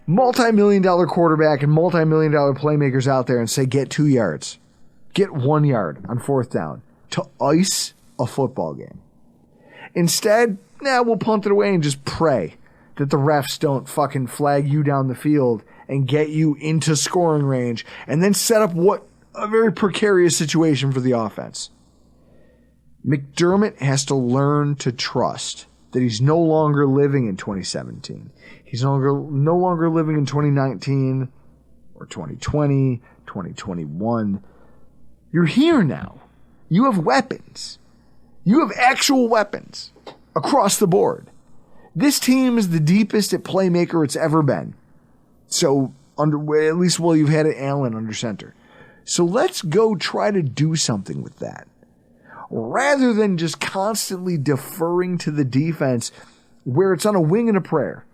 multi-million-dollar quarterback and multi-million-dollar playmakers out there and say, get 2 yards, get 1 yard on fourth down to ice a football game. Instead, we'll punt it away and just pray that the refs don't fucking flag you down the field and get you into scoring range and then set up a very precarious situation for the offense. McDermott has to learn to trust that he's no longer living in 2017. He's no longer living in 2019 or 2020, 2021. You're here now. You have weapons. You have actual weapons across the board. This team is the deepest at playmaker it's ever been. So, at least while you've had it Allen under center. So let's go try to do something with that. Rather than just constantly deferring to the defense where it's on a wing and a prayer.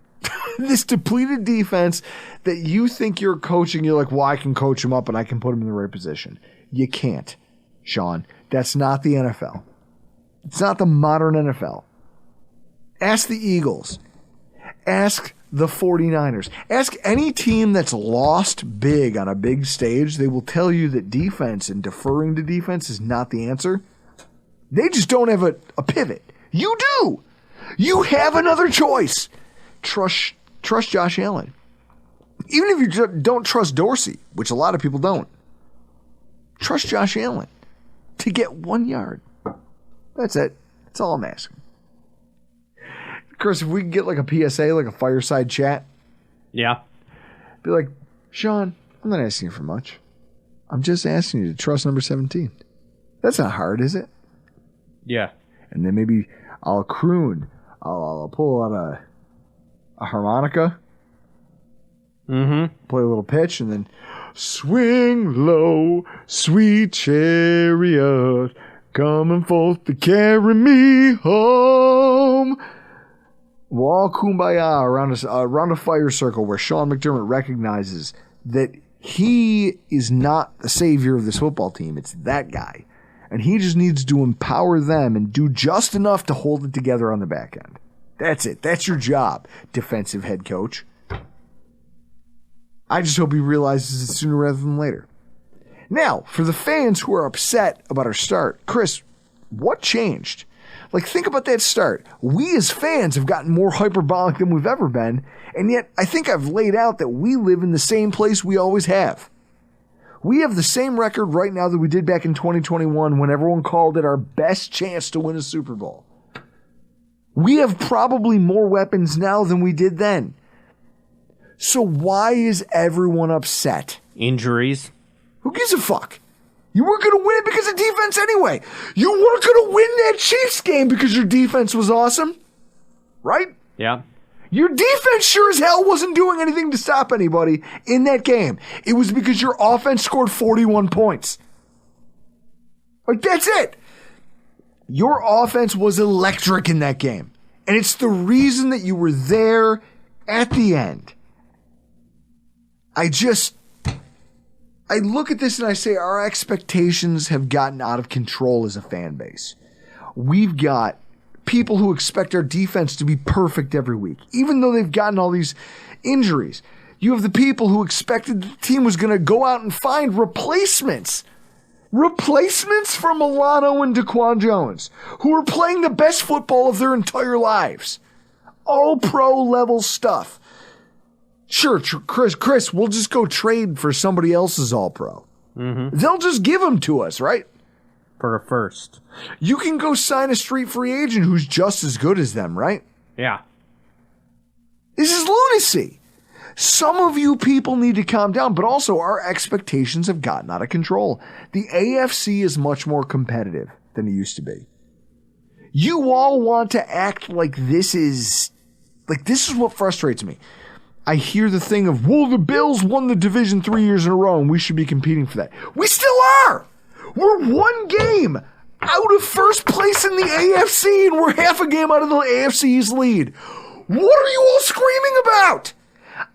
This depleted defense that you think you're coaching, you're like, well, I can coach him up and I can put him in the right position. You can't, Sean. That's not the NFL. It's not the modern NFL. Ask the Eagles. Ask the 49ers. Ask any team that's lost big on a big stage. They will tell you that defense and deferring to defense is not the answer. They just don't have a pivot. You do. You have another choice. Trust Josh Allen. Even if you don't trust Dorsey, which a lot of people don't. Trust Josh Allen to get 1 yard. That's it. That's all I'm asking. Chris, if we can get like a PSA, like a fireside chat. Yeah. Be like, Sean, I'm not asking you for much. I'm just asking you to trust number 17. That's not hard, is it? Yeah. And then maybe I'll croon. I'll pull out a harmonica. Mm-hmm. Play a little pitch and then swing low, sweet chariot, coming forth to carry me home. We'll all kumbaya around a fire circle where Sean McDermott recognizes that he is not the savior of this football team. It's that guy. And he just needs to empower them and do just enough to hold it together on the back end. That's it. That's your job, defensive head coach. I just hope he realizes it sooner rather than later. Now, for the fans who are upset about our start, Chris, what changed? Like, think about that start. We as fans have gotten more hyperbolic than we've ever been, and yet I think I've laid out that we live in the same place we always have. We have the same record right now that we did back in 2021 when everyone called it our best chance to win a Super Bowl. We have probably more weapons now than we did then. So why is everyone upset? Injuries. Who gives a fuck? You weren't going to win it because of defense anyway. You weren't going to win that Chiefs game because your defense was awesome. Right? Yeah. Your defense sure as hell wasn't doing anything to stop anybody in that game. It was because your offense scored 41 points. Like, that's it. Your offense was electric in that game. And it's the reason that you were there at the end. I look at this and I say our expectations have gotten out of control as a fan base. We've got people who expect our defense to be perfect every week, even though they've gotten all these injuries. You have the people who expected the team was going to go out and find replacements. Replacements for Milano and Daquan Jones, who are playing the best football of their entire lives. All pro level stuff. Sure, Chris, we'll just go trade for somebody else's all pro. Mm-hmm. They'll just give them to us, right? For a first. You can go sign a street free agent who's just as good as them, right? Yeah. This is lunacy. Some of you people need to calm down, but also our expectations have gotten out of control. The AFC is much more competitive than it used to be. You all want to act like this is what frustrates me. I hear the thing of, well, the Bills won the division 3 years in a row and we should be competing for that. We still are. We're one game out of first place in the AFC and we're half a game out of the AFC's lead. What are you all screaming about?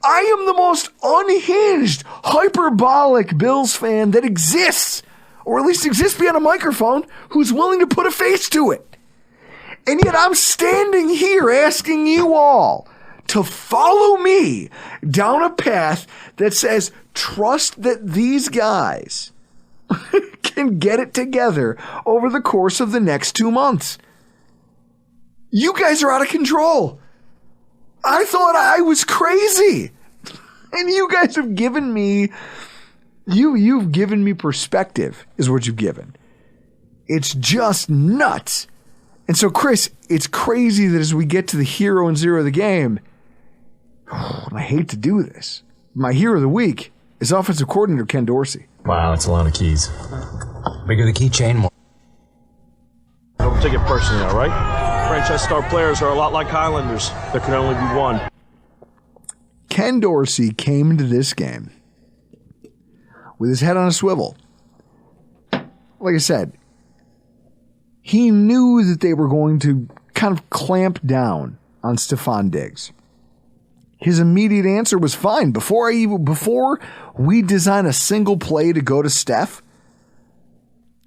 I am the most unhinged, hyperbolic Bills fan that exists, or at least exists behind a microphone, who's willing to put a face to it. And yet I'm standing here asking you all to follow me down a path that says, trust that these guys can get it together over the course of the next 2 months. You guys are out of control. I thought I was crazy. And you guys have given me, you've given me perspective, is what you've given. It's just nuts. And so, Chris, it's crazy that as we get to the hero and zero of the game, I hate to do this. My hero of the week is offensive coordinator Ken Dorsey. Wow, that's a lot of keys. Bigger the keychain, more. Don't take it personally, all right? Franchise star players are a lot like Highlanders. There can only be one. Ken Dorsey came into this game with his head on a swivel. Like I said, he knew that they were going to kind of clamp down on Stephon Diggs. His immediate answer was fine. Before we design a single play to go to Steph,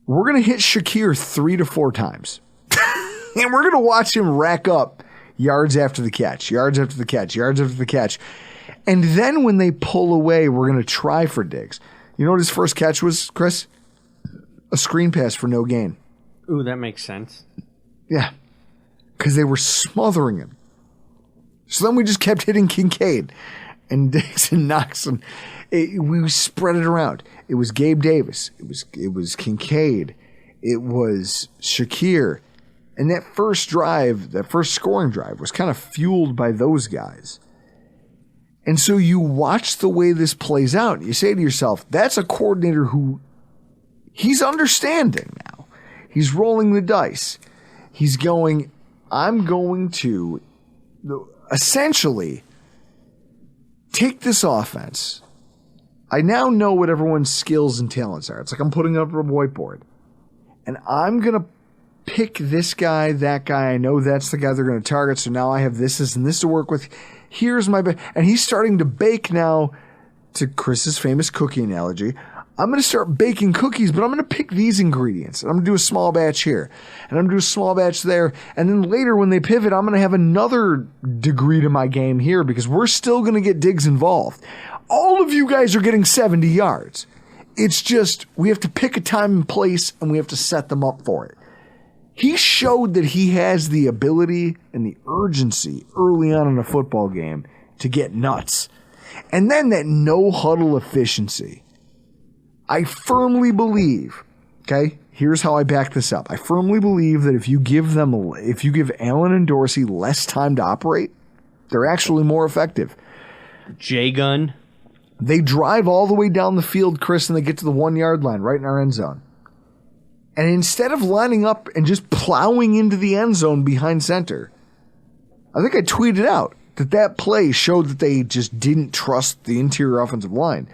we're going to hit Shakir 3 to 4 times. And we're going to watch him rack up yards after the catch, yards after the catch, yards after the catch. And then when they pull away, we're going to try for Diggs. You know what his first catch was, Chris? A screen pass for no gain. Ooh, that makes sense. Yeah. Because they were smothering him. So then we just kept hitting Kincaid and Diggs and Knox. And we spread it around. It was Gabe Davis. It was Kincaid. It was Shakir. And that first drive, that first scoring drive, was kind of fueled by those guys. And so you watch the way this plays out. And you say to yourself, that's a coordinator who he's understanding now. He's rolling the dice. He's going, I'm going to essentially take this offense. I now know what everyone's skills and talents are. It's like I'm putting up a whiteboard. And I'm going to pick this guy, that guy. I know that's the guy they're going to target. So now I have this and this to work with. Here's my and he's starting to bake now, to Chris's famous cookie analogy. I'm going to start baking cookies, but I'm going to pick these ingredients. I'm going to do a small batch here, and I'm going to do a small batch there. And then later when they pivot, I'm going to have another degree to my game here because we're still going to get Diggs involved. All of you guys are getting 70 yards. It's just we have to pick a time and place, and we have to set them up for it. He showed that he has the ability and the urgency early on in a football game to get nuts. And then that no-huddle efficiency. I firmly believe, okay, here's how I back this up. I firmly believe that if you give Allen and Dorsey less time to operate, they're actually more effective. J-gun. They drive all the way down the field, Chris, and they get to the 1 yard line right in our end zone. And instead of lining up and just plowing into the end zone behind center, I think I tweeted out that play showed that they just didn't trust the interior offensive line.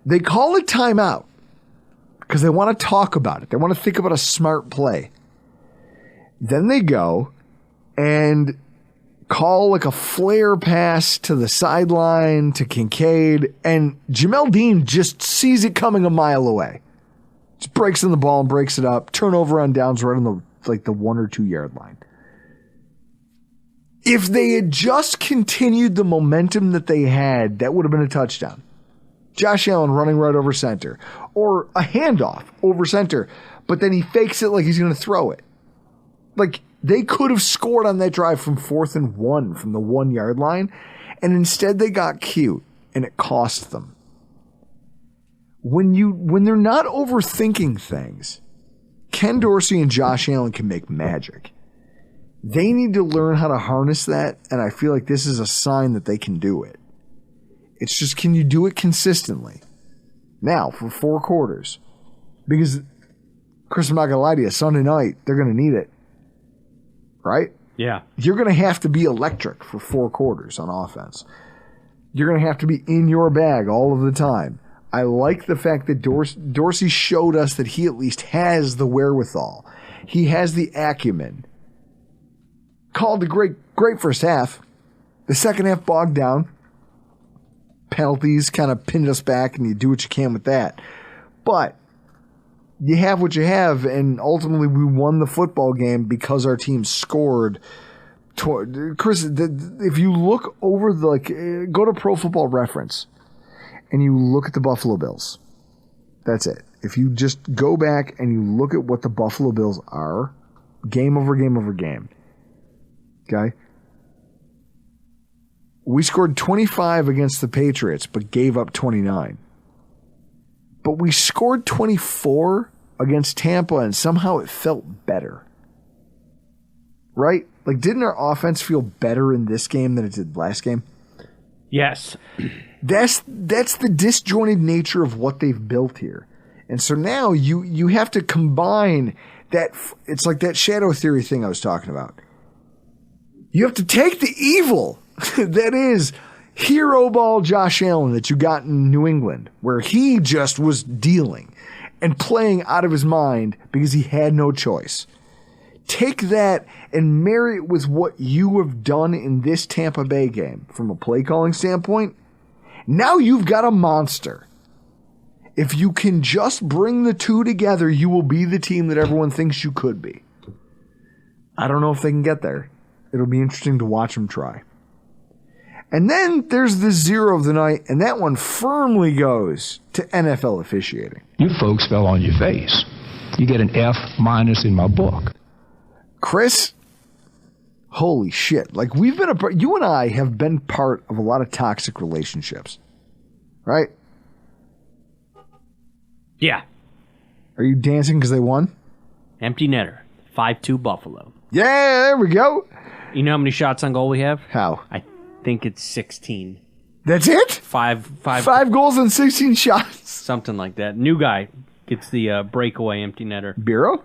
They call it timeout because they want to talk about it. They want to think about a smart play. Then they go and call like a flare pass to the sideline to Kincaid, and Jamel Dean just sees it coming a mile away. Just breaks in the ball and breaks it up. Turnover on downs right on the 1 or 2 yard line. If they had just continued the momentum that they had, that would have been a touchdown. Josh Allen running right over center. Or a handoff over center. But then he fakes it like he's going to throw it. Like, they could have scored on that drive from 4th and 1 from the 1 yard line. And instead they got cute. And it cost them. When they're not overthinking things, Ken Dorsey and Josh Allen can make magic. They need to learn how to harness that, and I feel like this is a sign that they can do it. It's just, can you do it consistently? Now, for 4 quarters. Because, Chris, I'm not going to lie to you, Sunday night, they're going to need it. Right? Yeah. You're going to have to be electric for 4 quarters on offense. You're going to have to be in your bag all of the time. I like the fact that Dorsey showed us that he at least has the wherewithal. He has the acumen. Called a great first half. The second half bogged down. Penalties kind of pinned us back, and you do what you can with that. But you have what you have, and ultimately we won the football game because our team scored. Chris, if you look over go to Pro Football Reference, and you look at the Buffalo Bills. That's it. If you just go back and you look at what the Buffalo Bills are, game over game over game. Okay? We scored 25 against the Patriots, but gave up 29. But we scored 24 against Tampa, and somehow it felt better. Right? Like, didn't our offense feel better in this game than it did last game? Yes. That's the disjointed nature of what they've built here. And so now you have to combine that. It's like that shadow theory thing I was talking about. You have to take the evil that is hero ball Josh Allen that you got in New England, where he just was dealing and playing out of his mind because he had no choice. Take that and marry it with what you have done in this Tampa Bay game from a play calling standpoint. Now you've got a monster. If you can just bring the two together, you will be the team that everyone thinks you could be. I don't know if they can get there. It'll be interesting to watch them try. And then there's the zero of the night, and that one firmly goes to NFL officiating. You folks fell on your face. You get an F- in my book. Chris, holy shit. Like, you and I have been part of a lot of toxic relationships. Right? Yeah. Are you dancing because they won? Empty netter. 5-2 Buffalo. Yeah, there we go. You know how many shots on goal we have? How? I think it's 16. That's it? Five goals and 16 shots. Something like that. New guy gets the breakaway empty netter. Bureau?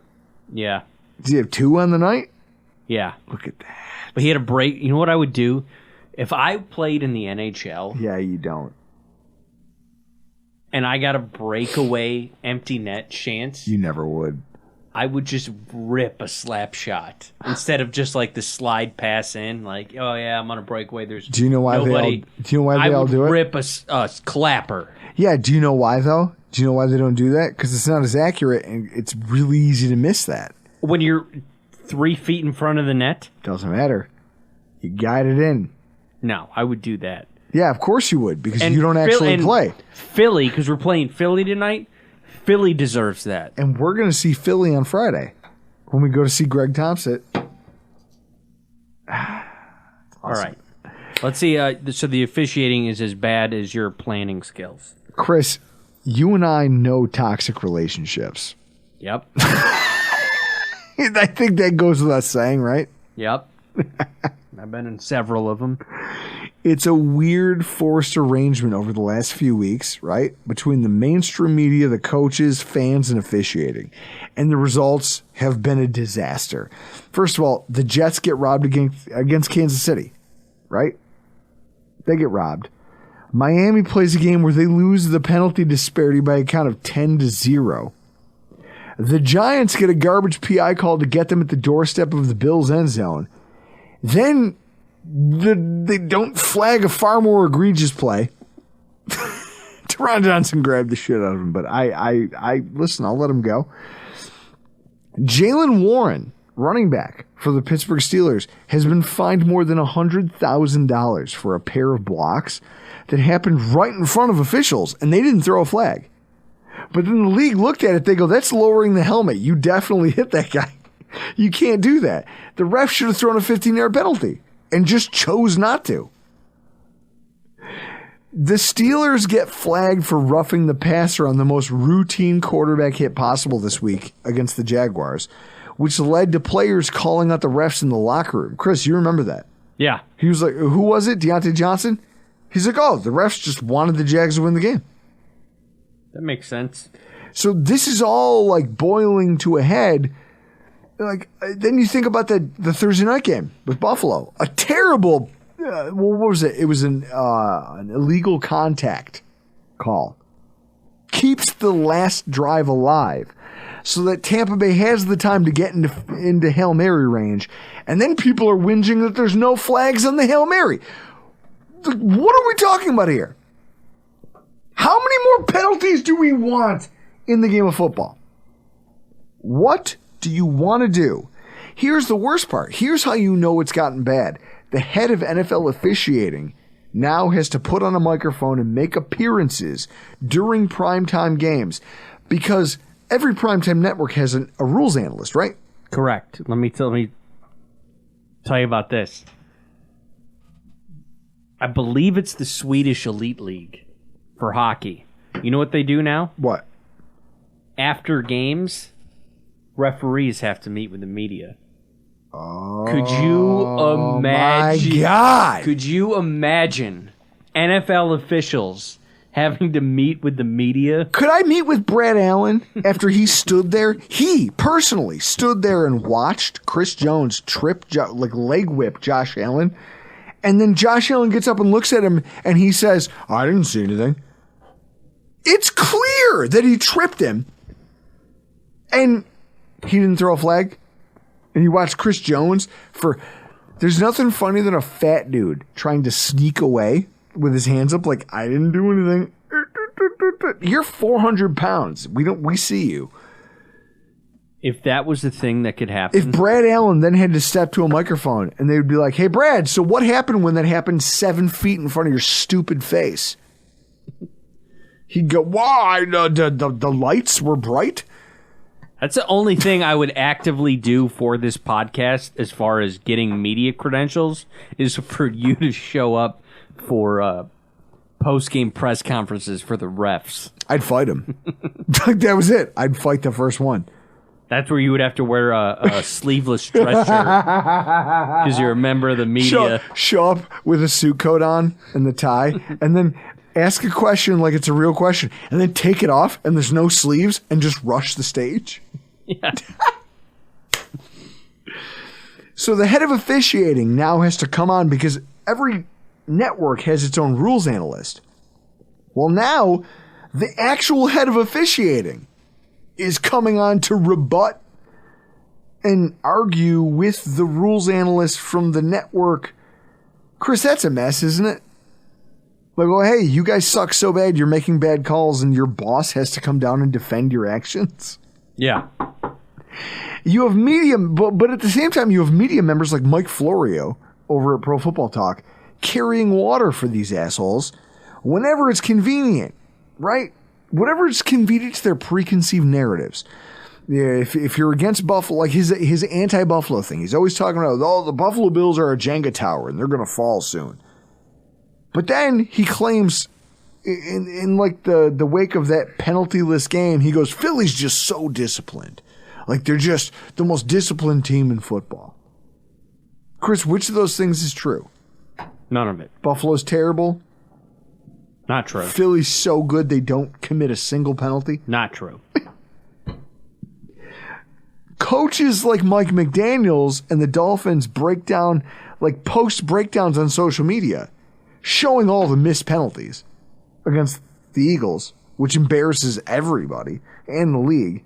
Yeah. Does he have 2 on the night? Yeah. Look at that. But he had a break. You know what I would do? If I played in the NHL. Yeah, you don't. And I got a breakaway empty net chance. You never would. I would just rip a slap shot instead of just like the slide pass in. Like, oh yeah, I'm on a breakaway. There's do you know why nobody. They all do it? I would rip a clapper. Yeah. Do you know why though? Do you know why they don't do that? Because it's not as accurate, and it's really easy to miss that. When you're 3 feet in front of the net, doesn't matter. You guide it in. No, I would do that. Yeah, of course you would, because you don't actually play. Philly, because we're playing Philly tonight. Philly deserves that. And we're going to see Philly on Friday when we go to see Greg Thompson. Awesome. All right. Let's see. So the officiating is as bad as your planning skills. Chris, you and I know toxic relationships. Yep. I think that goes without saying, right? Yep. I've been in several of them. It's a weird forced arrangement over the last few weeks, right? Between the mainstream media, the coaches, fans, and officiating. And the results have been a disaster. First of all, the Jets get robbed against Kansas City, right? They get robbed. Miami plays a game where they lose the penalty disparity by a count of 10-0. The Giants get a garbage PI call to get them at the doorstep of the Bills' end zone. Then they don't flag a far more egregious play. Teron Johnson grabbed the shit out of him, but I listen, I'll let him go. Jaylen Warren, running back for the Pittsburgh Steelers, has been fined more than $100,000 for a pair of blocks that happened right in front of officials, and they didn't throw a flag. But then the league looked at it, they go, that's lowering the helmet. You definitely hit that guy. You can't do that. The ref should have thrown a 15-yard penalty and just chose not to. The Steelers get flagged for roughing the passer on the most routine quarterback hit possible this week against the Jaguars, which led to players calling out the refs in the locker room. Chris, you remember that? Yeah. He was like, who was it? Deontay Johnson? He's like, oh, the refs just wanted the Jags to win the game. That makes sense. So this is all like boiling to a head. Like, then you think about the Thursday night game with Buffalo. A terrible, what was it? It was an illegal contact call. Keeps the last drive alive so that Tampa Bay has the time to get into Hail Mary range. And then people are whinging that there's no flags on the Hail Mary. What are we talking about here? How many more penalties do we want in the game of football? What do you want to do? Here's the worst part. Here's how you know it's gotten bad. The head of NFL officiating now has to put on a microphone and make appearances during primetime games because every primetime network has a rules analyst, right? Correct. Let me tell you about this. I believe it's the Swedish Elite League for hockey. You know what they do now? What? After games, referees have to meet with the media. Oh, could you imagine? My God. Could you imagine NFL officials having to meet with the media? Could I meet with Brad Allen after he stood there? He personally stood there and watched Chris Jones leg whip Josh Allen. And then Josh Allen gets up and looks at him and he says, I didn't see anything. It's clear that he tripped him. And he didn't throw a flag. And you watch Chris Jones there's nothing funny than a fat dude trying to sneak away with his hands up like, I didn't do anything. You're 400 pounds. We see you. If that was the thing that could happen. If Brad Allen then had to step to a microphone and they would be like, hey, Brad, so what happened when that happened 7 feet in front of your stupid face? He'd go, why? The lights were bright? That's the only thing I would actively do for this podcast as far as getting media credentials is for you to show up for post-game press conferences for the refs. I'd fight him. That was it. I'd fight the first one. That's where you would have to wear a sleeveless dress shirt because you're a member of the media. Show up with a suit coat on and the tie, and then ask a question like it's a real question, and then take it off, and there's no sleeves, and just rush the stage. Yeah. So the head of officiating now has to come on because every network has its own rules analyst. Well, now the actual head of officiating is coming on to rebut and argue with the rules analyst from the network. Chris, that's a mess, isn't it? Like, well, hey, you guys suck so bad you're making bad calls and your boss has to come down and defend your actions. Yeah. You have media, but at the same time, you have media members like Mike Florio over at Pro Football Talk carrying water for these assholes whenever it's convenient, right? Whatever is convenient to their preconceived narratives. Yeah, if you're against Buffalo, like his anti-Buffalo thing, he's always talking about, the Buffalo Bills are a Jenga tower and they're going to fall soon. But then he claims in like the wake of that penaltyless game, he goes, Philly's just so disciplined. Like they're just the most disciplined team in football. Chris, which of those things is true? None of it. Buffalo's terrible. Not true. Philly's so good they don't commit a single penalty. Not true. Coaches like Mike McDaniels and the Dolphins break down, like post breakdowns on social media, showing all the missed penalties against the Eagles, which embarrasses everybody and the league.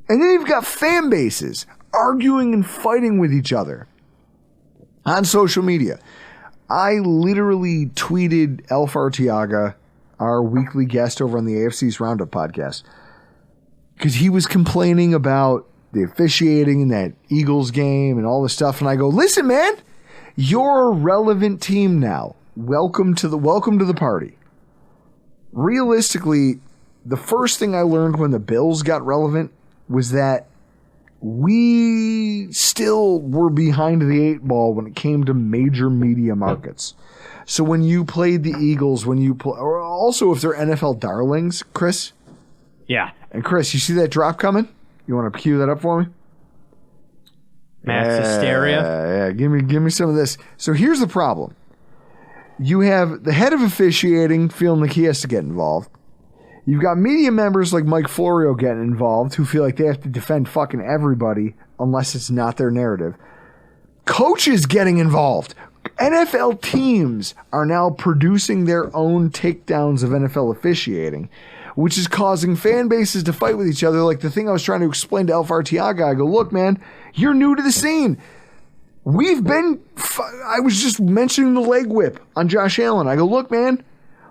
And then you've got fan bases arguing and fighting with each other. on social media. I literally tweeted Elf Artiaga, our weekly guest over on the AFC's Roundup podcast, because he was complaining about the officiating in that Eagles game and all this stuff. And I go, listen, man, you're a relevant team now. Welcome to the party. Realistically, the first thing I learned when the Bills got relevant was that we still were behind the 8 ball when it came to major media markets. So when you played the Eagles, or also if they're NFL darlings, Chris. Yeah. And Chris, you see that drop coming? You want to cue that up for me? Mass hysteria. Yeah, give me some of this. So here's the problem. You have the head of officiating feeling like he has to get involved. You've got media members like Mike Florio getting involved who feel like they have to defend fucking everybody unless it's not their narrative. Coaches getting involved. NFL teams are now producing their own takedowns of NFL officiating, which is causing fan bases to fight with each other. Like the thing I was trying to explain to Elf Artiaga, I go, look, man, you're new to the scene. I was just mentioning the leg whip on Josh Allen. I go, look, man,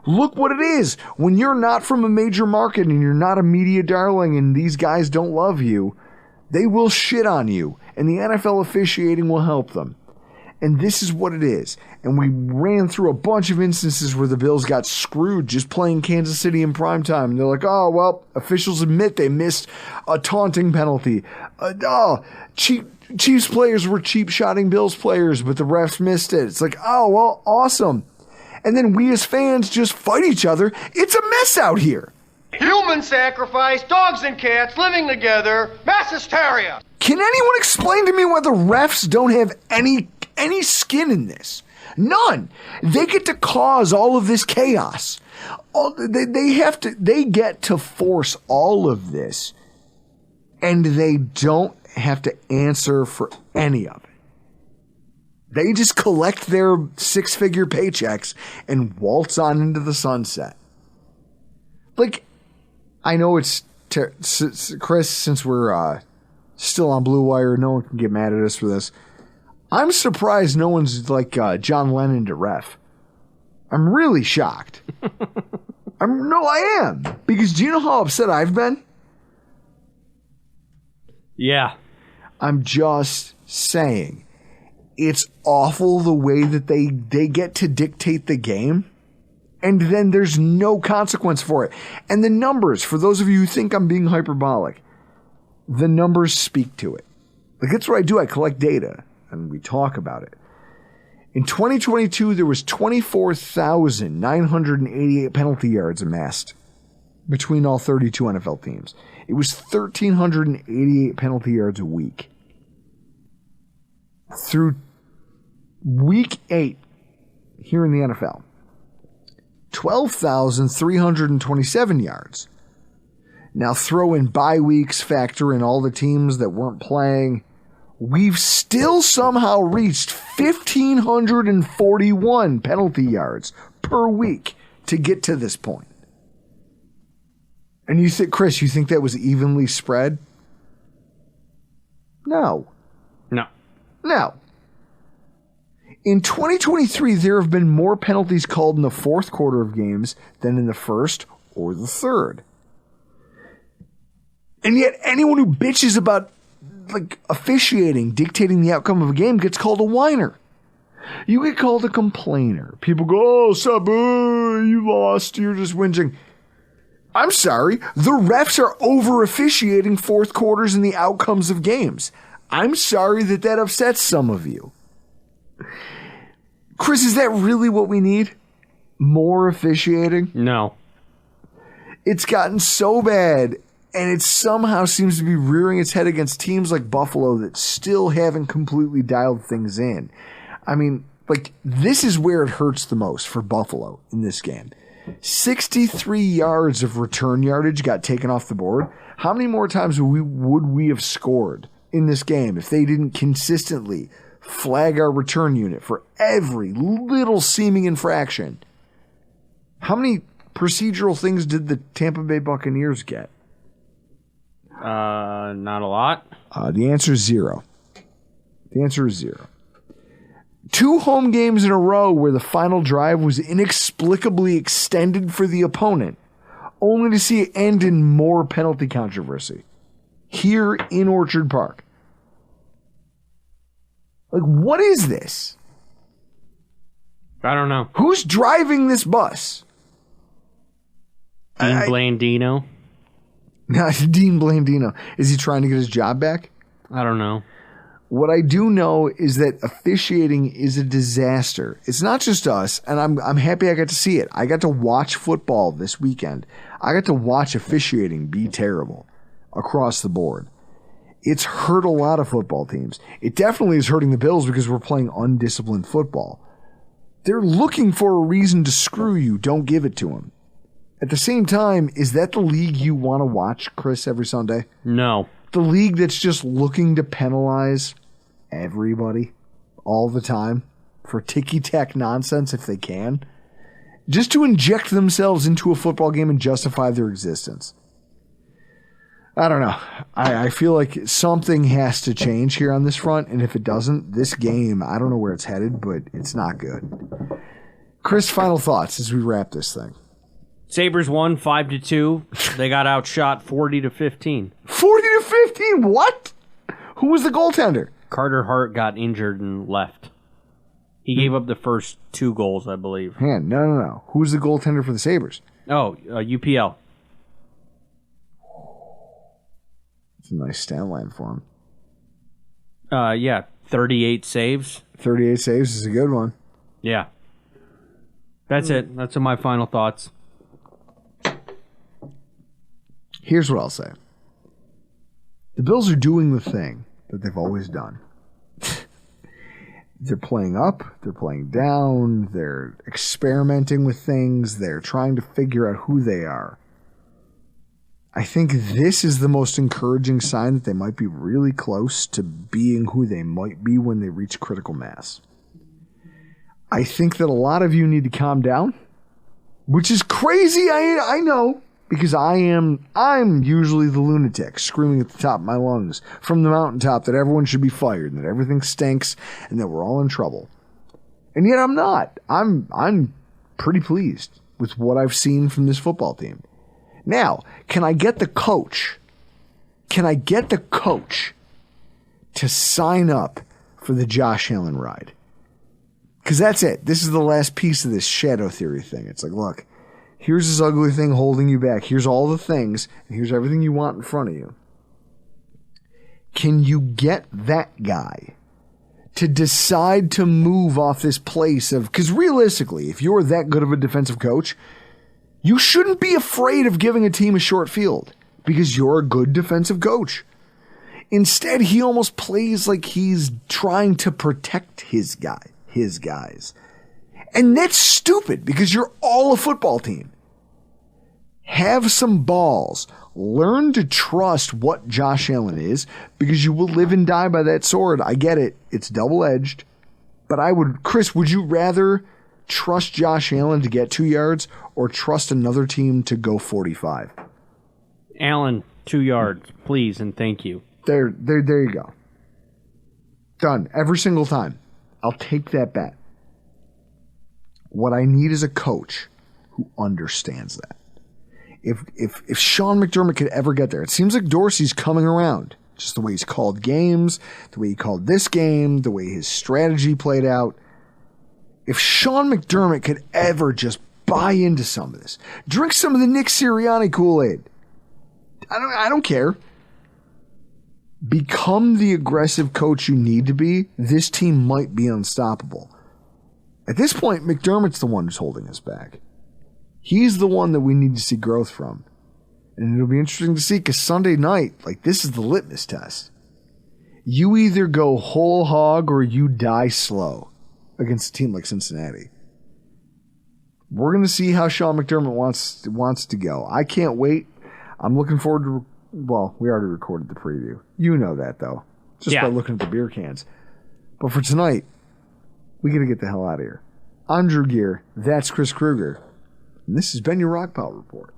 look what it is. When you're not from a major market and you're not a media darling and these guys don't love you, they will shit on you. And the NFL officiating will help them. And this is what it is. And we ran through a bunch of instances where the Bills got screwed just playing Kansas City in primetime. And they're like, oh, well, officials admit they missed a taunting penalty. Chiefs players were cheap-shotting Bills players, but the refs missed it. It's like, oh, well, awesome. And then we as fans just fight each other. It's a mess out here. Human sacrifice, dogs and cats living together, mass hysteria. Can anyone explain to me why the refs don't have any skin in this? None. They get to cause all of this chaos. They get to force all of this, and they don't have to answer for any of it. They just collect their 6-figure paychecks and waltz on into the sunset. Like, I know it's Chris, since we're still on Blue Wire, no one can get mad at us for this. I'm surprised no one's like John Lennon to ref. I'm really shocked. I am. Because do you know how upset I've been? Yeah. I'm just saying. It's awful the way that they get to dictate the game, and then there's no consequence for it. And the numbers, for those of you who think I'm being hyperbolic, the numbers speak to it. Like, that's what I do. I collect data, and we talk about it. In 2022, there was 24,988 penalty yards amassed between all 32 NFL teams. It was 1,388 penalty yards a week. Through week 8 here in the NFL, 12,327 yards. Now throw in bye weeks, factor in all the teams that weren't playing. We've still somehow reached 1,541 penalty yards per week to get to this point. And you think, Chris, you think that was evenly spread? No. In 2023, there have been more penalties called in the fourth quarter of games than in the first or the third. And yet anyone who bitches about like officiating, dictating the outcome of a game gets called a whiner. You get called a complainer. People go, oh, Sabu, you lost, you're just whinging. I'm sorry, the refs are over officiating fourth quarters and the outcomes of games. I'm sorry that upsets some of you. Chris, is that really what we need? More officiating? No. It's gotten so bad, and it somehow seems to be rearing its head against teams like Buffalo that still haven't completely dialed things in. I mean, like, this is where it hurts the most for Buffalo in this game. 63 yards of return yardage got taken off the board. How many more times would we have scored in this game if they didn't consistently flag our return unit for every little seeming infraction? How many procedural things did the Tampa Bay Buccaneers get? Not a lot. The answer is 0. The answer is 0. 2 home games in a row where the final drive was inexplicably extended for the opponent, only to see it end in more penalty controversy here in Orchard Park. Like, what is this? I don't know. Who's driving this bus? Dean Blandino? Not Dean Blandino. Is he trying to get his job back? I don't know. What I do know is that officiating is a disaster. It's not just us, and I'm happy I got to see it. I got to watch football this weekend. I got to watch officiating be terrible across the board. It's hurt a lot of football teams. It definitely is hurting the Bills because we're playing undisciplined football. They're looking for a reason to screw you. Don't give it to them. At the same time, is that the league you want to watch, Chris, every Sunday? No. The league that's just looking to penalize everybody all the time for ticky-tack nonsense if they can, just to inject themselves into a football game and justify their existence. I don't know. I feel like something has to change here on this front, and if it doesn't, this game, I don't know where it's headed, but it's not good. Chris, final thoughts as we wrap this thing. Sabres won 5-2. They got outshot 40-15. 40-15? What? Who was the goaltender? Carter Hart got injured and left. He gave up the first 2 goals, I believe. No. Who's the goaltender for the Sabres? Oh, UPL. It's a nice stat line for him. Yeah, 38 saves. 38 saves is a good one. Yeah. That's it. That's my final thoughts. Here's what I'll say. The Bills are doing the thing that they've always done. They're playing up, they're playing down, they're experimenting with things, they're trying to figure out who they are. I think this is the most encouraging sign that they might be really close to being who they might be when they reach critical mass. I think that a lot of you need to calm down, which is crazy, I know, because I'm usually the lunatic screaming at the top of my lungs from the mountaintop that everyone should be fired and that everything stinks and that we're all in trouble. And yet I'm not. I'm pretty pleased with what I've seen from this football team. Now, can I get the coach to sign up for the Josh Allen ride? Because that's it. This is the last piece of this shadow theory thing. It's like, look, here's this ugly thing holding you back. Here's all the things, and here's everything you want in front of you. Can you get that guy to decide to move off this place of... Because realistically, if you're that good of a defensive coach, you shouldn't be afraid of giving a team a short field because you're a good defensive coach. Instead, he almost plays like he's trying to protect his guys. And that's stupid because you're all a football team. Have some balls. Learn to trust what Josh Allen is because you will live and die by that sword. I get it. It's double-edged. But Chris, would you rather trust Josh Allen to get 2 yards or trust another team to go 45? Allen, 2 yards, please, and thank you. There you go. Done. Every single time. I'll take that bet. What I need is a coach who understands that. If Sean McDermott could ever get there, it seems like Dorsey's coming around. Just the way he's called games, the way he called this game, the way his strategy played out. If Sean McDermott could ever just buy into some of this, drink some of the Nick Sirianni Kool-Aid. I don't care. Become the aggressive coach you need to be. This team might be unstoppable. At this point, McDermott's the one who's holding us back. He's the one that we need to see growth from. And it'll be interesting to see because Sunday night, this is the litmus test. You either go whole hog or you die slow against a team like Cincinnati. We're going to see how Sean McDermott wants to go. I can't wait. I'm looking forward to... Well, we already recorded the preview. You know that, though. Just by looking at the beer cans. But for tonight, we got to get the hell out of here. I'm Drew Gear. That's Chris Kruger. And this has been your Rock Pile Report.